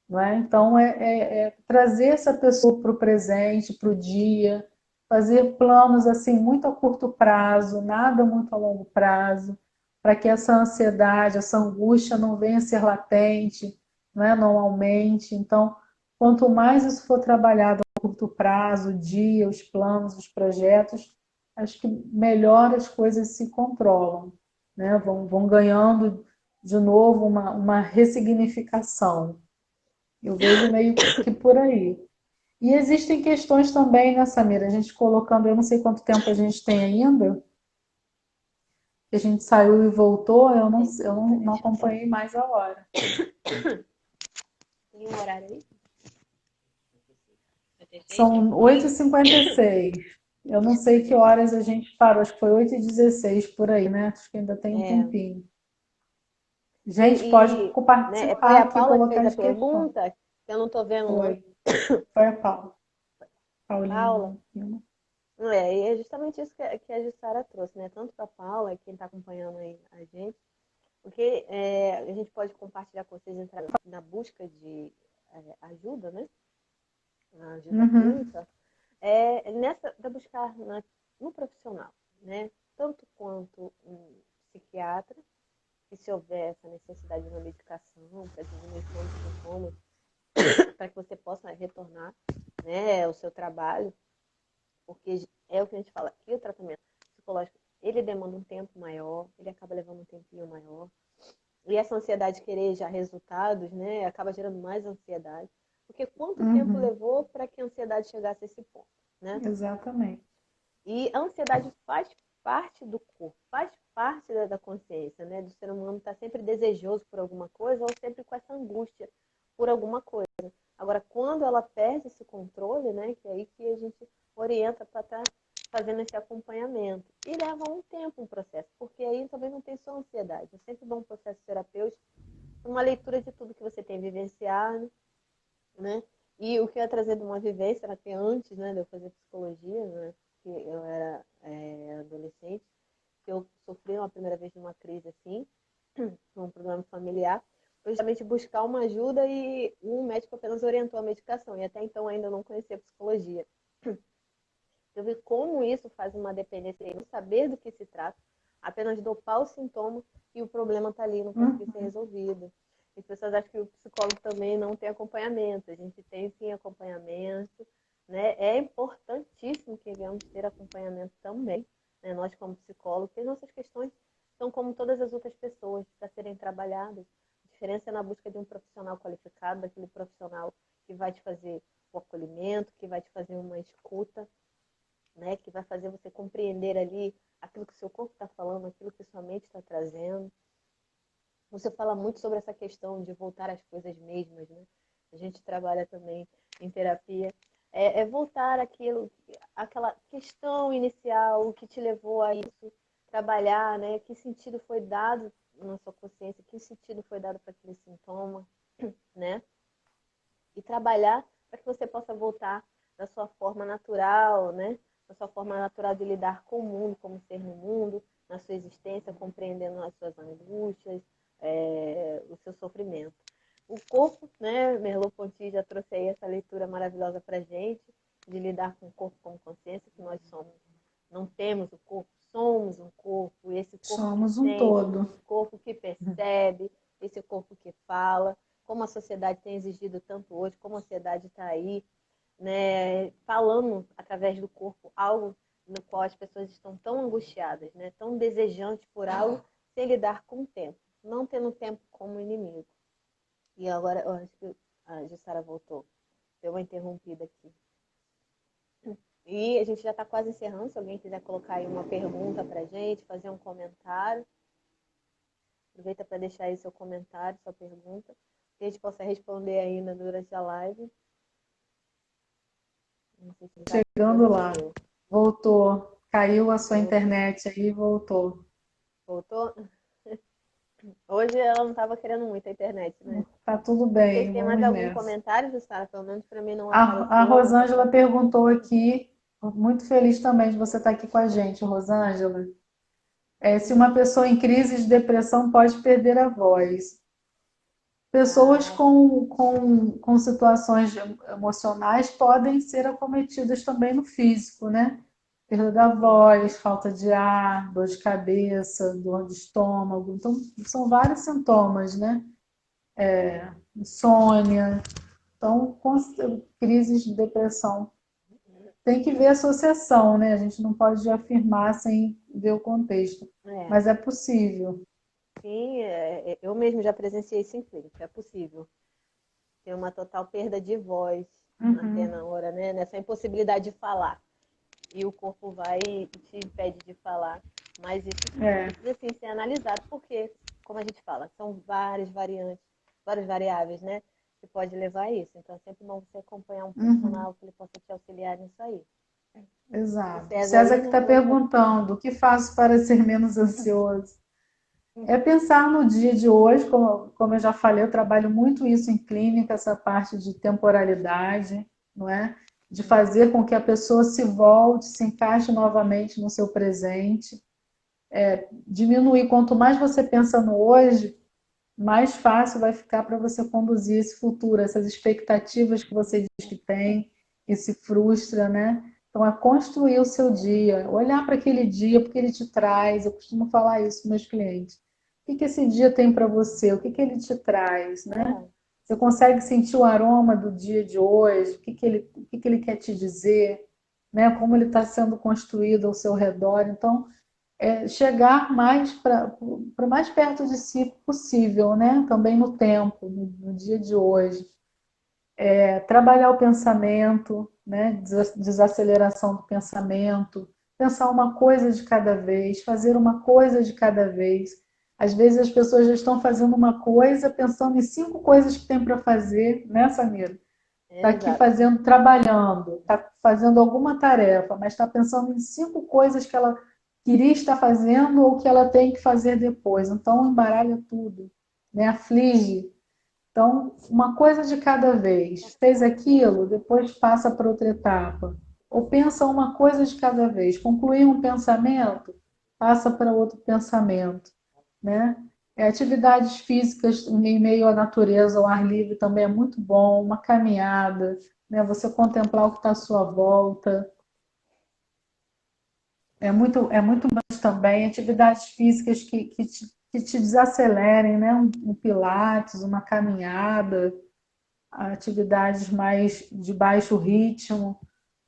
não é? Então, é trazer essa pessoa para o presente, para o dia, fazer planos assim muito a curto prazo, nada muito a longo prazo, para que essa ansiedade, essa angústia não venha a ser latente, não é? Não aumente. Então, quanto mais isso for trabalhado a curto prazo, o dia, os planos, os projetos, acho que melhor as coisas se controlam, né? Vão ganhando de novo uma ressignificação. Eu vejo meio que por aí. E existem questões também, né, Samira? A gente colocando, eu não sei quanto tempo a gente tem ainda, que a gente saiu e voltou, eu não acompanhei mais a hora. Tem um horário aí? São 8h56. Eu não sei que horas a gente parou, acho que foi 8h16 por aí, né? Acho que ainda tem um tempinho. Gente, pode Foi participar a aqui, Paula que colocar fez a as questões. pergunta, que eu não estou vendo o nome. Foi a Paula. Paula. Paulinha. E é justamente isso que a Jussara trouxe, né? Tanto para a Paula, quem está acompanhando aí a gente, porque a gente pode compartilhar com vocês entrar na busca de ajuda, né? A ajuda clínica, da buscar no profissional, né? Tanto quanto um psiquiatra, e se houver essa necessidade de uma medicação para diminuir os sintomas, para que você possa retornar, né, ao seu trabalho, porque é o que a gente fala, que o tratamento psicológico, ele demanda um tempo maior, ele acaba levando um tempinho maior, e essa ansiedade de querer já resultados, né, acaba gerando mais ansiedade, porque quanto tempo levou para que a ansiedade chegasse a esse ponto, né? Exatamente. E a ansiedade faz parte do corpo, faz parte da consciência, né? Do ser humano estar sempre desejoso por alguma coisa ou sempre com essa angústia por alguma coisa. Agora, quando ela perde esse controle, né? Que é aí que a gente orienta para estar fazendo esse acompanhamento. E leva um tempo um processo, porque aí também não tem só ansiedade. É sempre bom um processo terapêutico, uma leitura de tudo que você tem vivenciado, né? E o que eu ia trazer de uma vivência, era que antes, né, de eu fazer psicologia, né, que eu era adolescente, que eu sofri uma primeira vez de uma crise assim, um problema familiar, foi justamente buscar uma ajuda e um médico apenas orientou a medicação, e até então ainda não conhecia psicologia. Eu vi como isso faz uma dependência e não saber do que se trata, apenas dopar o sintoma e o problema está ali, não conseguir ser resolvido. As pessoas acham que o psicólogo também não tem acompanhamento. A gente tem sim acompanhamento, né? É importantíssimo que venhamos ter acompanhamento também, né? Nós como psicólogos, porque as nossas questões são como todas as outras pessoas para serem trabalhadas. A diferença é na busca de um profissional qualificado, daquele profissional que vai te fazer o acolhimento, que vai te fazer uma escuta, né? Que vai fazer você compreender ali aquilo que o seu corpo está falando, aquilo que sua mente está trazendo. Você fala muito sobre essa questão de voltar às coisas mesmas, né? A gente trabalha também em terapia. Voltar àquela questão inicial, o que te levou a isso. trabalhar, né? Que sentido foi dado na sua consciência, que sentido foi dado para aquele sintoma, né? E trabalhar para que você possa voltar da sua forma natural, né? Da sua forma natural de lidar com o mundo, como ser no mundo, na sua existência, compreendendo as suas angústias, o seu sofrimento. O corpo, né? Merleau-Ponty já trouxe aí essa leitura maravilhosa para gente, de lidar com o corpo como consciência, que nós somos. Não temos o corpo, somos um corpo, esse corpo que Somos um sente, todo. corpo que percebe, esse corpo que fala, como a sociedade tem exigido tanto hoje, como a sociedade está aí, né, falando através do corpo algo no qual as pessoas estão tão angustiadas, né, tão desejantes por algo, sem lidar com o tempo, não tendo o tempo como inimigo. E agora, eu acho que a Jussara voltou, deu uma interrompida aqui. E a gente já está quase encerrando, se alguém quiser colocar aí uma pergunta para a gente, fazer um comentário. Aproveita para deixar aí seu comentário, sua pergunta, que a gente possa responder ainda durante a live. Não sei se Chegando lá. Voltou. Caiu a sua internet aí e voltou. Voltou? Hoje ela não estava querendo muito a internet, né? Tá tudo bem, Vocês têm mais vamos algum nessa. comentário, Jussara? Pelo menos para mim não A apareceu. Rosângela perguntou aqui, muito feliz também de você estar aqui com a gente, Rosângela. Se uma pessoa em crise de depressão pode perder a voz. Pessoas com situações emocionais podem ser acometidas também no físico, né? Perda da voz, falta de ar, dor de cabeça, dor de estômago. Então, são vários sintomas, né? Insônia. Então, crises de depressão. Tem que ver a associação, né? A gente não pode afirmar sem ver o contexto. Mas é possível. Sim, eu mesmo já presenciei isso em clínica, é possível. Ter uma total perda de voz na hora, né? Nessa impossibilidade de falar. E o corpo vai e te impede de falar. Mas isso precisa sim, ser analisado, porque, como a gente fala, são várias variantes, várias variáveis, né? Que pode levar a isso. Então, é sempre bom você acompanhar um profissional que ele possa te auxiliar nisso aí. Exato. César que está perguntando, o que faço para ser menos ansioso? É pensar no dia de hoje, como eu já falei, eu trabalho muito isso em clínica, essa parte de temporalidade, não é? De fazer com que a pessoa se volte, se encaixe novamente no seu presente. Diminuir, quanto mais você pensa no hoje, mais fácil vai ficar para você conduzir esse futuro, essas expectativas que você diz que tem e se frustra, né? Então, é construir o seu dia, olhar para aquele dia, porque ele te traz. Eu costumo falar isso para meus clientes. O que esse dia tem para você? O que ele te traz, né? Você consegue sentir o aroma do dia de hoje? O que ele quer te dizer? Né? Como ele está sendo construído ao seu redor? Então, chegar mais para mais perto de si possível, né? Também no tempo, no dia de hoje. Trabalhar o pensamento, né? Desaceleração do pensamento, pensar uma coisa de cada vez, fazer uma coisa de cada vez. Às vezes as pessoas já estão fazendo uma coisa, pensando em 5 coisas que tem para fazer, né, Samira? Está aqui trabalhando, está fazendo alguma tarefa, mas está pensando em 5 coisas que ela queria estar fazendo ou que ela tem que fazer depois. Então, embaralha tudo, né? Aflige. Então, uma coisa de cada vez. Fez aquilo, depois passa para outra etapa. Ou pensa uma coisa de cada vez. Concluiu um pensamento, passa para outro pensamento, né? Atividades físicas em meio à natureza, ao ar livre também é muito bom. Uma caminhada, né? Você contemplar o que está à sua volta. É muito bom também. Atividades físicas que te desacelerem, né? Um pilates, uma caminhada, atividades mais de baixo ritmo,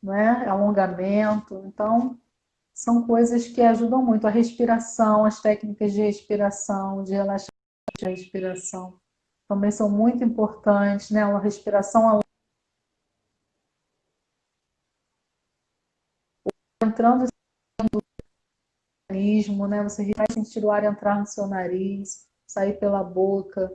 né? Alongamento. Então, são coisas que ajudam muito. A respiração, as técnicas de respiração, de relaxamento de respiração, também são muito importantes, né? A respiração entrando no organismo, né? Você vai sentir o ar entrar no seu nariz, sair pela boca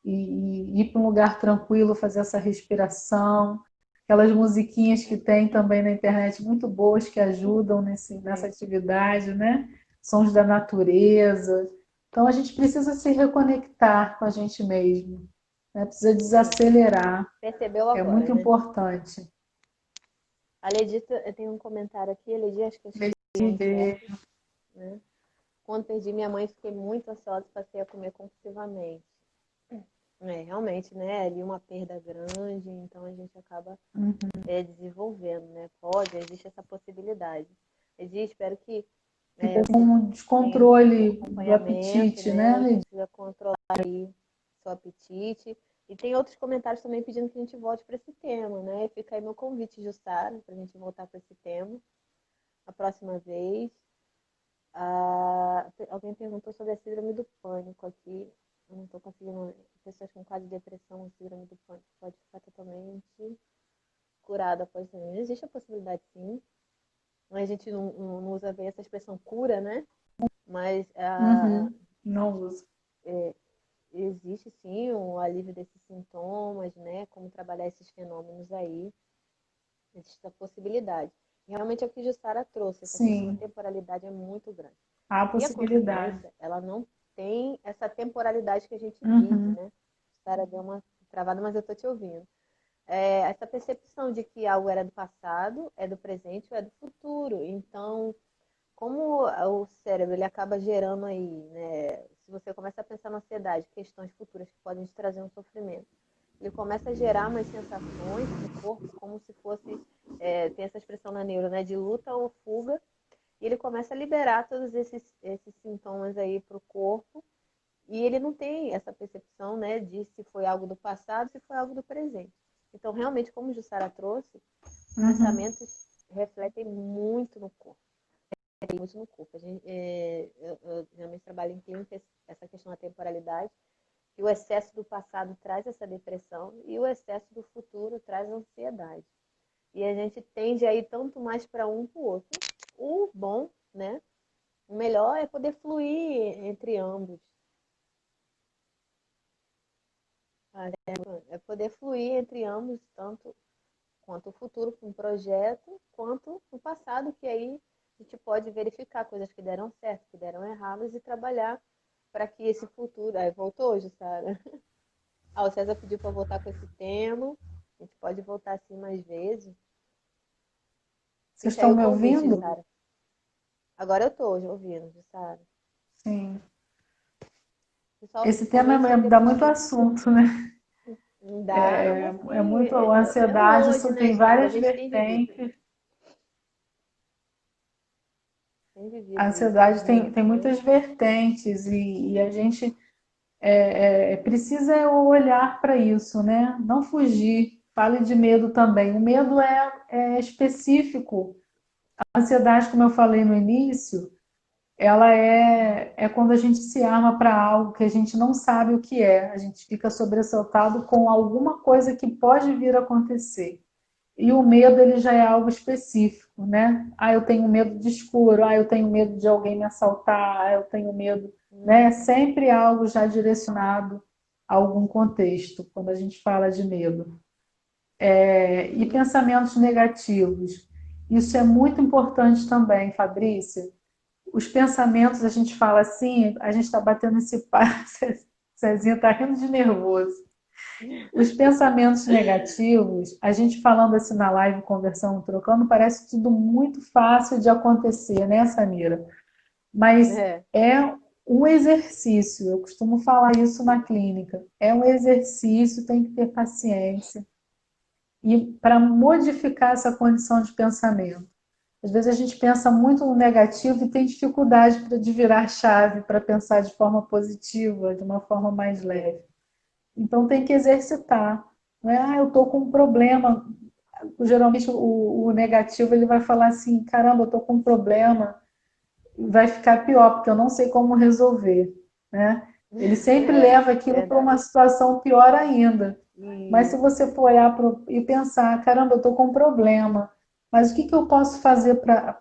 e ir para um lugar tranquilo, fazer essa respiração. Aquelas musiquinhas que tem também na internet muito boas que ajudam nessa atividade, né? sons da natureza. Então, a gente precisa se reconectar com a gente mesmo, né? Precisa desacelerar. Percebeu É agora, muito né? importante. A Ledita, tem um comentário aqui, a Ledi, acho que eu cheguei Sim, certo, né? Quando perdi minha mãe, fiquei muito ansiosa e passei a comer compulsivamente. Realmente, né? Ali uma perda grande, então a gente acaba desenvolvendo, né? Existe essa possibilidade. Existe, espero que fica com você um tenha um descontrole do acompanhamento, apetite, né? né, Você Lidia? precisa controlar aí seu apetite. E tem outros comentários também pedindo que a gente volte para esse tema, né? Fica aí meu convite, Jussara, para a gente voltar para esse tema a próxima vez. Alguém perguntou sobre a síndrome do pânico aqui. Eu não estou conseguindo. Pessoas com quadro de depressão, síndrome do pânico pode ficar totalmente curada após isso. Existe a possibilidade, sim. A gente não usa bem essa expressão cura, né? Mas Não uso. existe sim o alívio desses sintomas, né? Como trabalhar esses fenômenos aí. Existe a possibilidade. E realmente é o que Jussara trouxe, essa questão da temporalidade é muito grande. Há E a possibilidade. consciência, ela não tem essa temporalidade que a gente vive, né? Jussara deu uma travada, mas eu estou te ouvindo. Essa percepção de que algo era do passado, é do presente ou é do futuro. Então, como o cérebro ele acaba gerando aí, né? Se você começa a pensar na ansiedade, questões futuras que podem te trazer um sofrimento, ele começa a gerar umas sensações no corpo como se fosse, tem essa expressão na neuro, né? De luta ou fuga, e ele começa a liberar todos esses sintomas aí para o corpo, e ele não tem essa percepção, né, de se foi algo do passado, se foi algo do presente. Então, realmente, como Jussara trouxe, os pensamentos refletem muito no corpo. Muito no corpo. Eu realmente trabalho em clínica essa questão da temporalidade, e o excesso do passado traz essa depressão e o excesso do futuro traz ansiedade. E a gente tende a ir tanto mais para um para o outro. O bom, né? O melhor é poder fluir entre ambos. É poder fluir entre ambos, tanto quanto o futuro com um projeto, quanto o passado, que aí a gente pode verificar coisas que deram certo, que deram erradas e trabalhar para que esse futuro... Aí voltou hoje, Sara? O César pediu para voltar com esse tema. A gente pode voltar assim mais vezes. Vocês Fica aí estão o me convite, ouvindo? Sara. Agora eu estou ouvindo, Sara. Sim. Pessoal, Esse tema comente aí dá depois muito também. assunto, né? Dá, É assim, muito a é ansiedade, hoje, isso né, tem gente? A várias gente tem vivido. vertentes. Tem A vivido isso, ansiedade tem né? muitas vertentes e a gente precisa olhar para isso, né? Não fugir. Fale de medo também. O medo é específico. A ansiedade, como eu falei no início, ela é quando a gente se arma para algo que a gente não sabe o que é. A gente fica sobressaltado com alguma coisa que pode vir a acontecer. E o medo, ele já é algo específico, né? Eu tenho medo de escuro, eu tenho medo de alguém me assaltar, eu tenho medo, né? É sempre algo já direcionado a algum contexto, quando a gente fala de medo. E pensamentos negativos. Isso é muito importante também, Fabrícia. Os pensamentos, a gente fala assim, a gente está batendo esse papo, Cezinha está rindo de nervoso. Os pensamentos negativos, a gente falando assim na live, conversando, trocando, parece tudo muito fácil de acontecer, né, Samira? Mas é um exercício, eu costumo falar isso na clínica. É um exercício, tem que ter paciência. E para modificar essa condição de pensamento. Às vezes a gente pensa muito no negativo e tem dificuldade de virar a chave para pensar de forma positiva, de uma forma mais leve. Então tem que exercitar. Não é, eu estou com um problema. Geralmente o negativo ele vai falar assim, caramba, eu estou com um problema, vai ficar pior, porque eu não sei como resolver. Né? Ele sempre leva aquilo para uma situação pior ainda. Mas se você for olhar e pensar, caramba, eu estou com um problema, mas o que eu posso fazer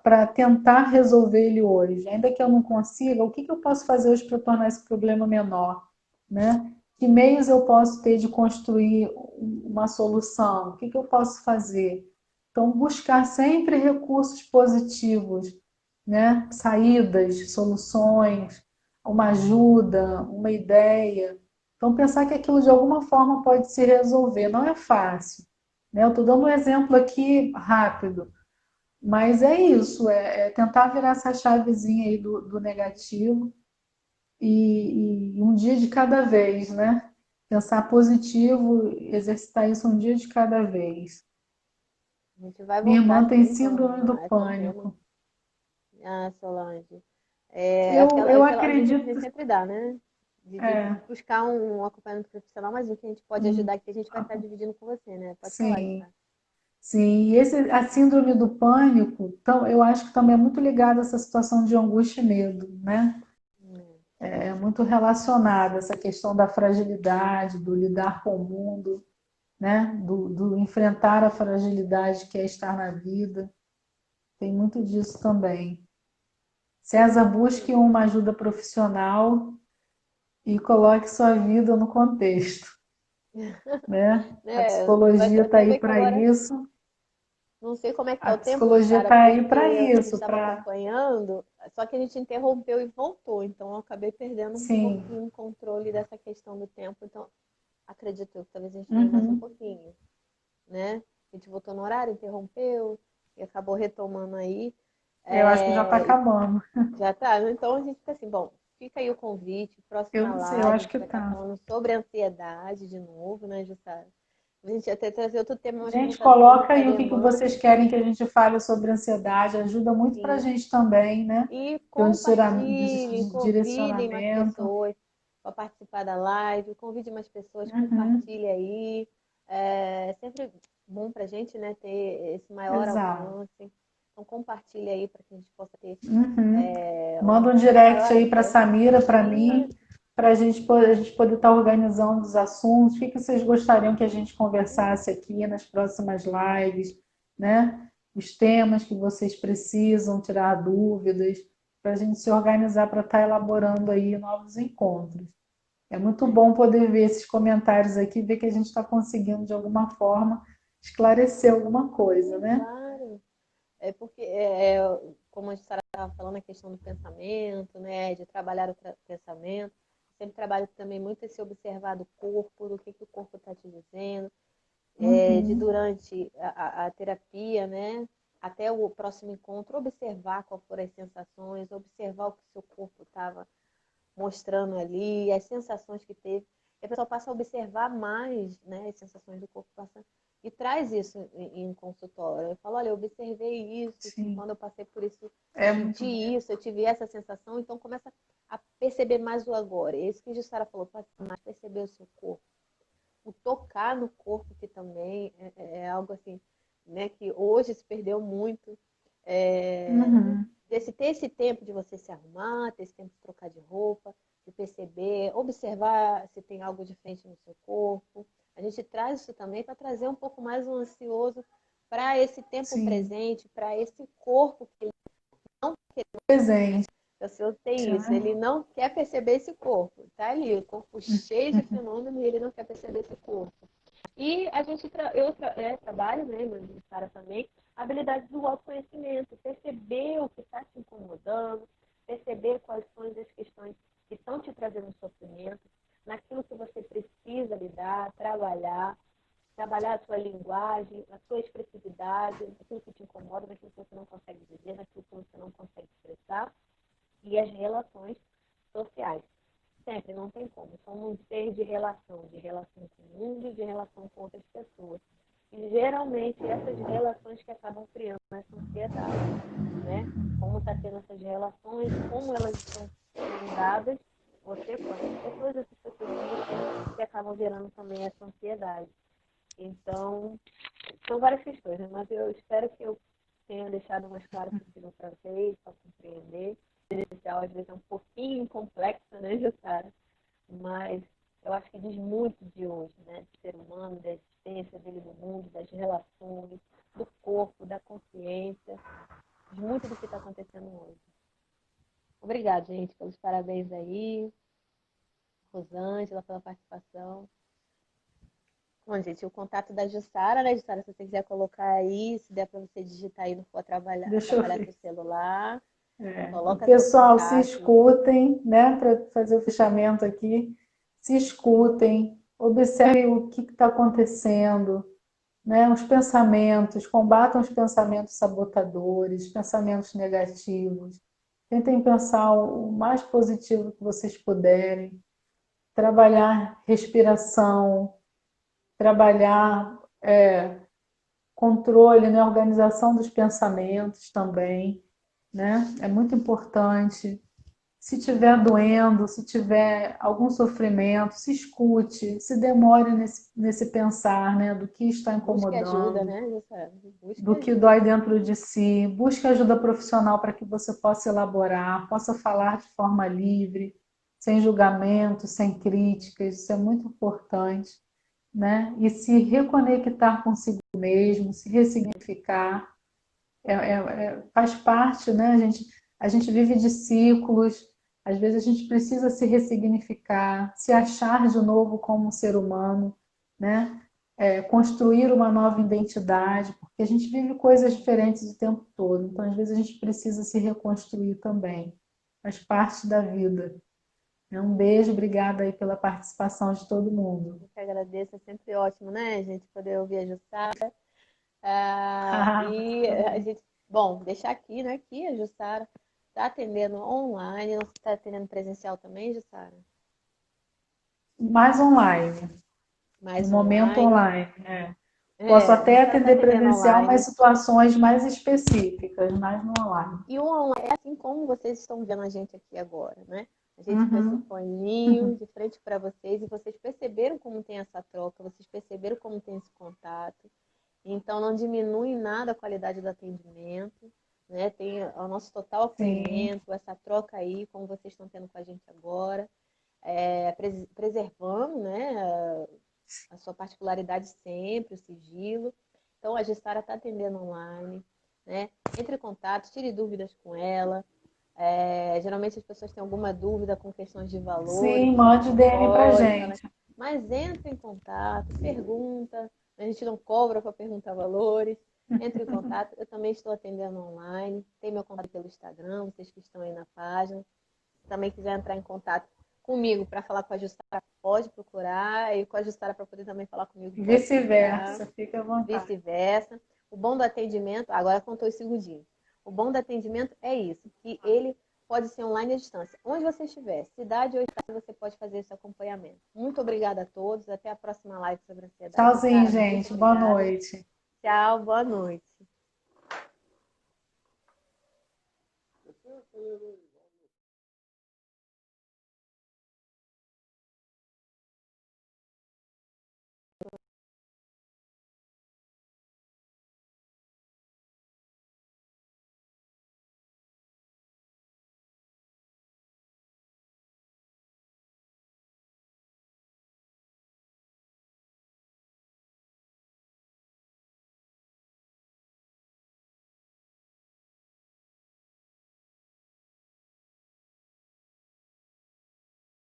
para tentar resolver ele hoje? Ainda que eu não consiga, o que eu posso fazer hoje para tornar esse problema menor? Né? Que meios eu posso ter de construir uma solução? O que eu posso fazer? Então, buscar sempre recursos positivos né? Saídas, soluções, uma ajuda, uma ideia. Então, pensar que aquilo de alguma forma pode se resolver. Não é fácil, né? Eu estou dando um exemplo aqui rápido, mas é isso, é tentar virar essa chavezinha aí do negativo e um dia de cada vez, né? Pensar positivo, exercitar isso um dia de cada vez. A gente vai Minha voltar irmã tem sim síndrome do a esse tema. pânico. Ah, Solange. É Eu aquela dica que a acredito, gente sempre dá, né? De é, buscar um acompanhamento profissional, mas o que a gente pode um, ajudar, que a gente vai estar dividindo com você, né? Pode falar, sim, Gustavo. sim. E a síndrome do pânico, então, eu acho que também é muito ligada a essa situação de angústia e medo, né? É muito relacionada essa questão da fragilidade, do lidar com o mundo, né? Do enfrentar a fragilidade que é estar na vida. Tem muito disso também. César, busque uma ajuda profissional e coloque sua vida no contexto, né? A psicologia Eu está até aí ver que para agora, isso. não sei como é que tá A o tempo, psicologia Jussara, está aí porque para a gente isso, estava para acompanhando, só que a gente interrompeu e voltou, então eu acabei perdendo um sim. pouquinho o controle dessa questão do tempo, então acredito eu que talvez a gente venha mais um Uhum. pouquinho, né? A gente voltou no horário, interrompeu e acabou retomando aí. Eu acho que já está É, acabando. já tá. Então a gente fica assim, bom, fica aí o convite, Eu próxima não sei, eu live, a acho gente que vai estar tá. falando sobre ansiedade de novo, né, Jussara? A gente ia até trazer outro tema, mas como Gente, está sendo coloca muita aí o que vocês demanda, querem que a gente fale sobre ansiedade. Ajuda muito para a sim. gente também, né? E Ter um compartilhem, convidem mais direcionamento. pessoas para participar da live, convide mais pessoas, Uhum. compartilhe aí. É sempre bom para a gente, né, ter esse maior Exato. alcance. Então compartilhe aí para que a gente possa ter Uhum. um Manda um direct maior aí para acesso. Samira, para E mim, para a gente poder estar organizando os assuntos. O que que vocês gostariam que a gente conversasse aqui nas próximas lives, né? Os temas que vocês precisam tirar dúvidas, para a gente se organizar para estar elaborando aí novos encontros. É muito bom poder ver esses comentários aqui, ver que a gente está conseguindo de alguma forma esclarecer alguma coisa, né? claro, é porque, como a gente estava falando, a questão do pensamento, né, de trabalhar o pensamento, sempre trabalho também muito esse observar do corpo, do que o corpo está te dizendo, de Uhum. durante a terapia, né, até o próximo encontro, observar quais foram as sensações, observar o que o seu corpo estava mostrando ali, as sensações que teve. E a pessoa passa a observar mais, né, as sensações do corpo passando. E traz isso em consultório. Eu falo, olha, eu observei isso, que Sim, quando eu passei por isso, eu é senti muito bom. isso, eu tive essa sensação, então começa a perceber mais o agora. É isso que a Jussara falou, mais perceber o seu corpo. O tocar no corpo, que também é algo assim, né, que hoje se perdeu muito. É, Uhum. desse, ter esse tempo de você se arrumar, ter esse tempo de trocar de roupa, de perceber, observar se tem algo diferente no seu corpo. A gente traz isso também para trazer um pouco mais o ansioso para esse tempo Sim, presente, para esse corpo que ele não quer. presente, O seu tem isso, ele né? não quer perceber esse corpo. Tá ali, o corpo cheio de fenômeno e ele não quer perceber esse corpo. E a gente trabalho, né, mas para também, a habilidade do autoconhecimento, perceber o que está te incomodando, perceber quais são as questões que estão te trazendo sofrimento, naquilo que você precisa lidar, trabalhar a sua linguagem, a sua expressividade, naquilo que te incomoda, naquilo que você não consegue dizer, naquilo que você não consegue expressar, e as relações sociais. Sempre, não tem como. Somos um ser de relação com o mundo e de relação com outras pessoas. E geralmente essas relações que acabam criando essa ansiedade, né? Como está tendo essas relações, como elas estão sendo dadas, você com essas pessoas com você, que acabam gerando também essa ansiedade. Então, são várias questões, né? Mas eu espero que eu tenha deixado o mais claro possível para vocês, para compreender. Inicial às vezes é um pouquinho complexa, né, Jussara? Mas eu acho que diz muito de hoje, né? Do ser humano, da existência dele no mundo, das relações, do corpo, da consciência, diz muito do que está acontecendo hoje. Obrigada, gente, pelos parabéns aí, Rosângela, pela participação. Bom, gente, o contato da Jussara, né, Jussara, se você quiser colocar aí, se der para você digitar aí, não for Deixa eu trabalhar com ver. o celular. E, Coloca seu pessoal, se contato. escutem, né, para fazer o fechamento aqui, se escutem, observem o que está acontecendo, né, os pensamentos, combatam os pensamentos sabotadores, pensamentos negativos, tentem pensar o mais positivo que vocês puderem, trabalhar respiração, trabalhar controle, né, organização dos pensamentos também, né? É muito importante. Se tiver doendo, se tiver algum sofrimento, se escute, se demore nesse pensar, né, do que está Busque ajuda, incomodando, né, Jussara? Busque do que ajuda. dói dentro de si. Busque ajuda profissional para que você possa elaborar, possa falar de forma livre, sem julgamento, sem críticas. Isso é muito importante, né? E se reconectar consigo mesmo, se ressignificar, faz parte, né? A gente vive de ciclos, às vezes a gente precisa se ressignificar, se achar de novo como um ser humano, né? Construir uma nova identidade, porque a gente vive coisas diferentes o tempo todo, então às vezes a gente precisa se reconstruir também, faz parte da vida. Um beijo, obrigada aí pela participação de todo mundo. Eu que agradeço, é sempre ótimo, né, gente, poder ouvir a Jussara. E a gente, bom, deixar aqui, né, que a Jussara está atendendo online, não está atendendo presencial também, Jussara? Mais online, no Mais momento online. online. Posso A até Jussara está atender atendendo presencial, mas online. situações mais específicas, mais no online. E o online é assim como vocês estão vendo a gente aqui agora, né? A gente com esse Uhum. foninho de frente para vocês e vocês perceberam como tem essa troca, vocês perceberam como tem esse contato. Então não diminui em nada a qualidade do atendimento, né? Tem o nosso total Sim, acolhimento, essa troca aí, como vocês estão tendo com a gente agora, preservando, né, a sua particularidade sempre, o sigilo. Então a Gestara está atendendo online, né? Entre em contato, tire dúvidas com ela. Geralmente as pessoas têm alguma dúvida com questões de valores, sim, de mande DM pra consultório, né? gente. Mas entre em contato, pergunta. A gente não cobra para perguntar valores. Entre em contato. Eu também estou atendendo online. Tem meu contato pelo Instagram, vocês que estão aí na página. Se também quiser entrar em contato comigo para falar com a Justara, pode procurar. E com a Justara para poder também falar comigo, pode procurar. Vice-versa, fique à vontade. Vice-versa. O bom do atendimento, agora contou os segundinhos. O bom do atendimento é isso, que ele pode ser online à distância. Onde você estiver, cidade ou estado, você pode fazer esse acompanhamento. Muito obrigada a todos. Até a próxima live sobre ansiedade. Tchauzinho, Justara, muito gente. Boa obrigada. noite. Tchau, boa noite.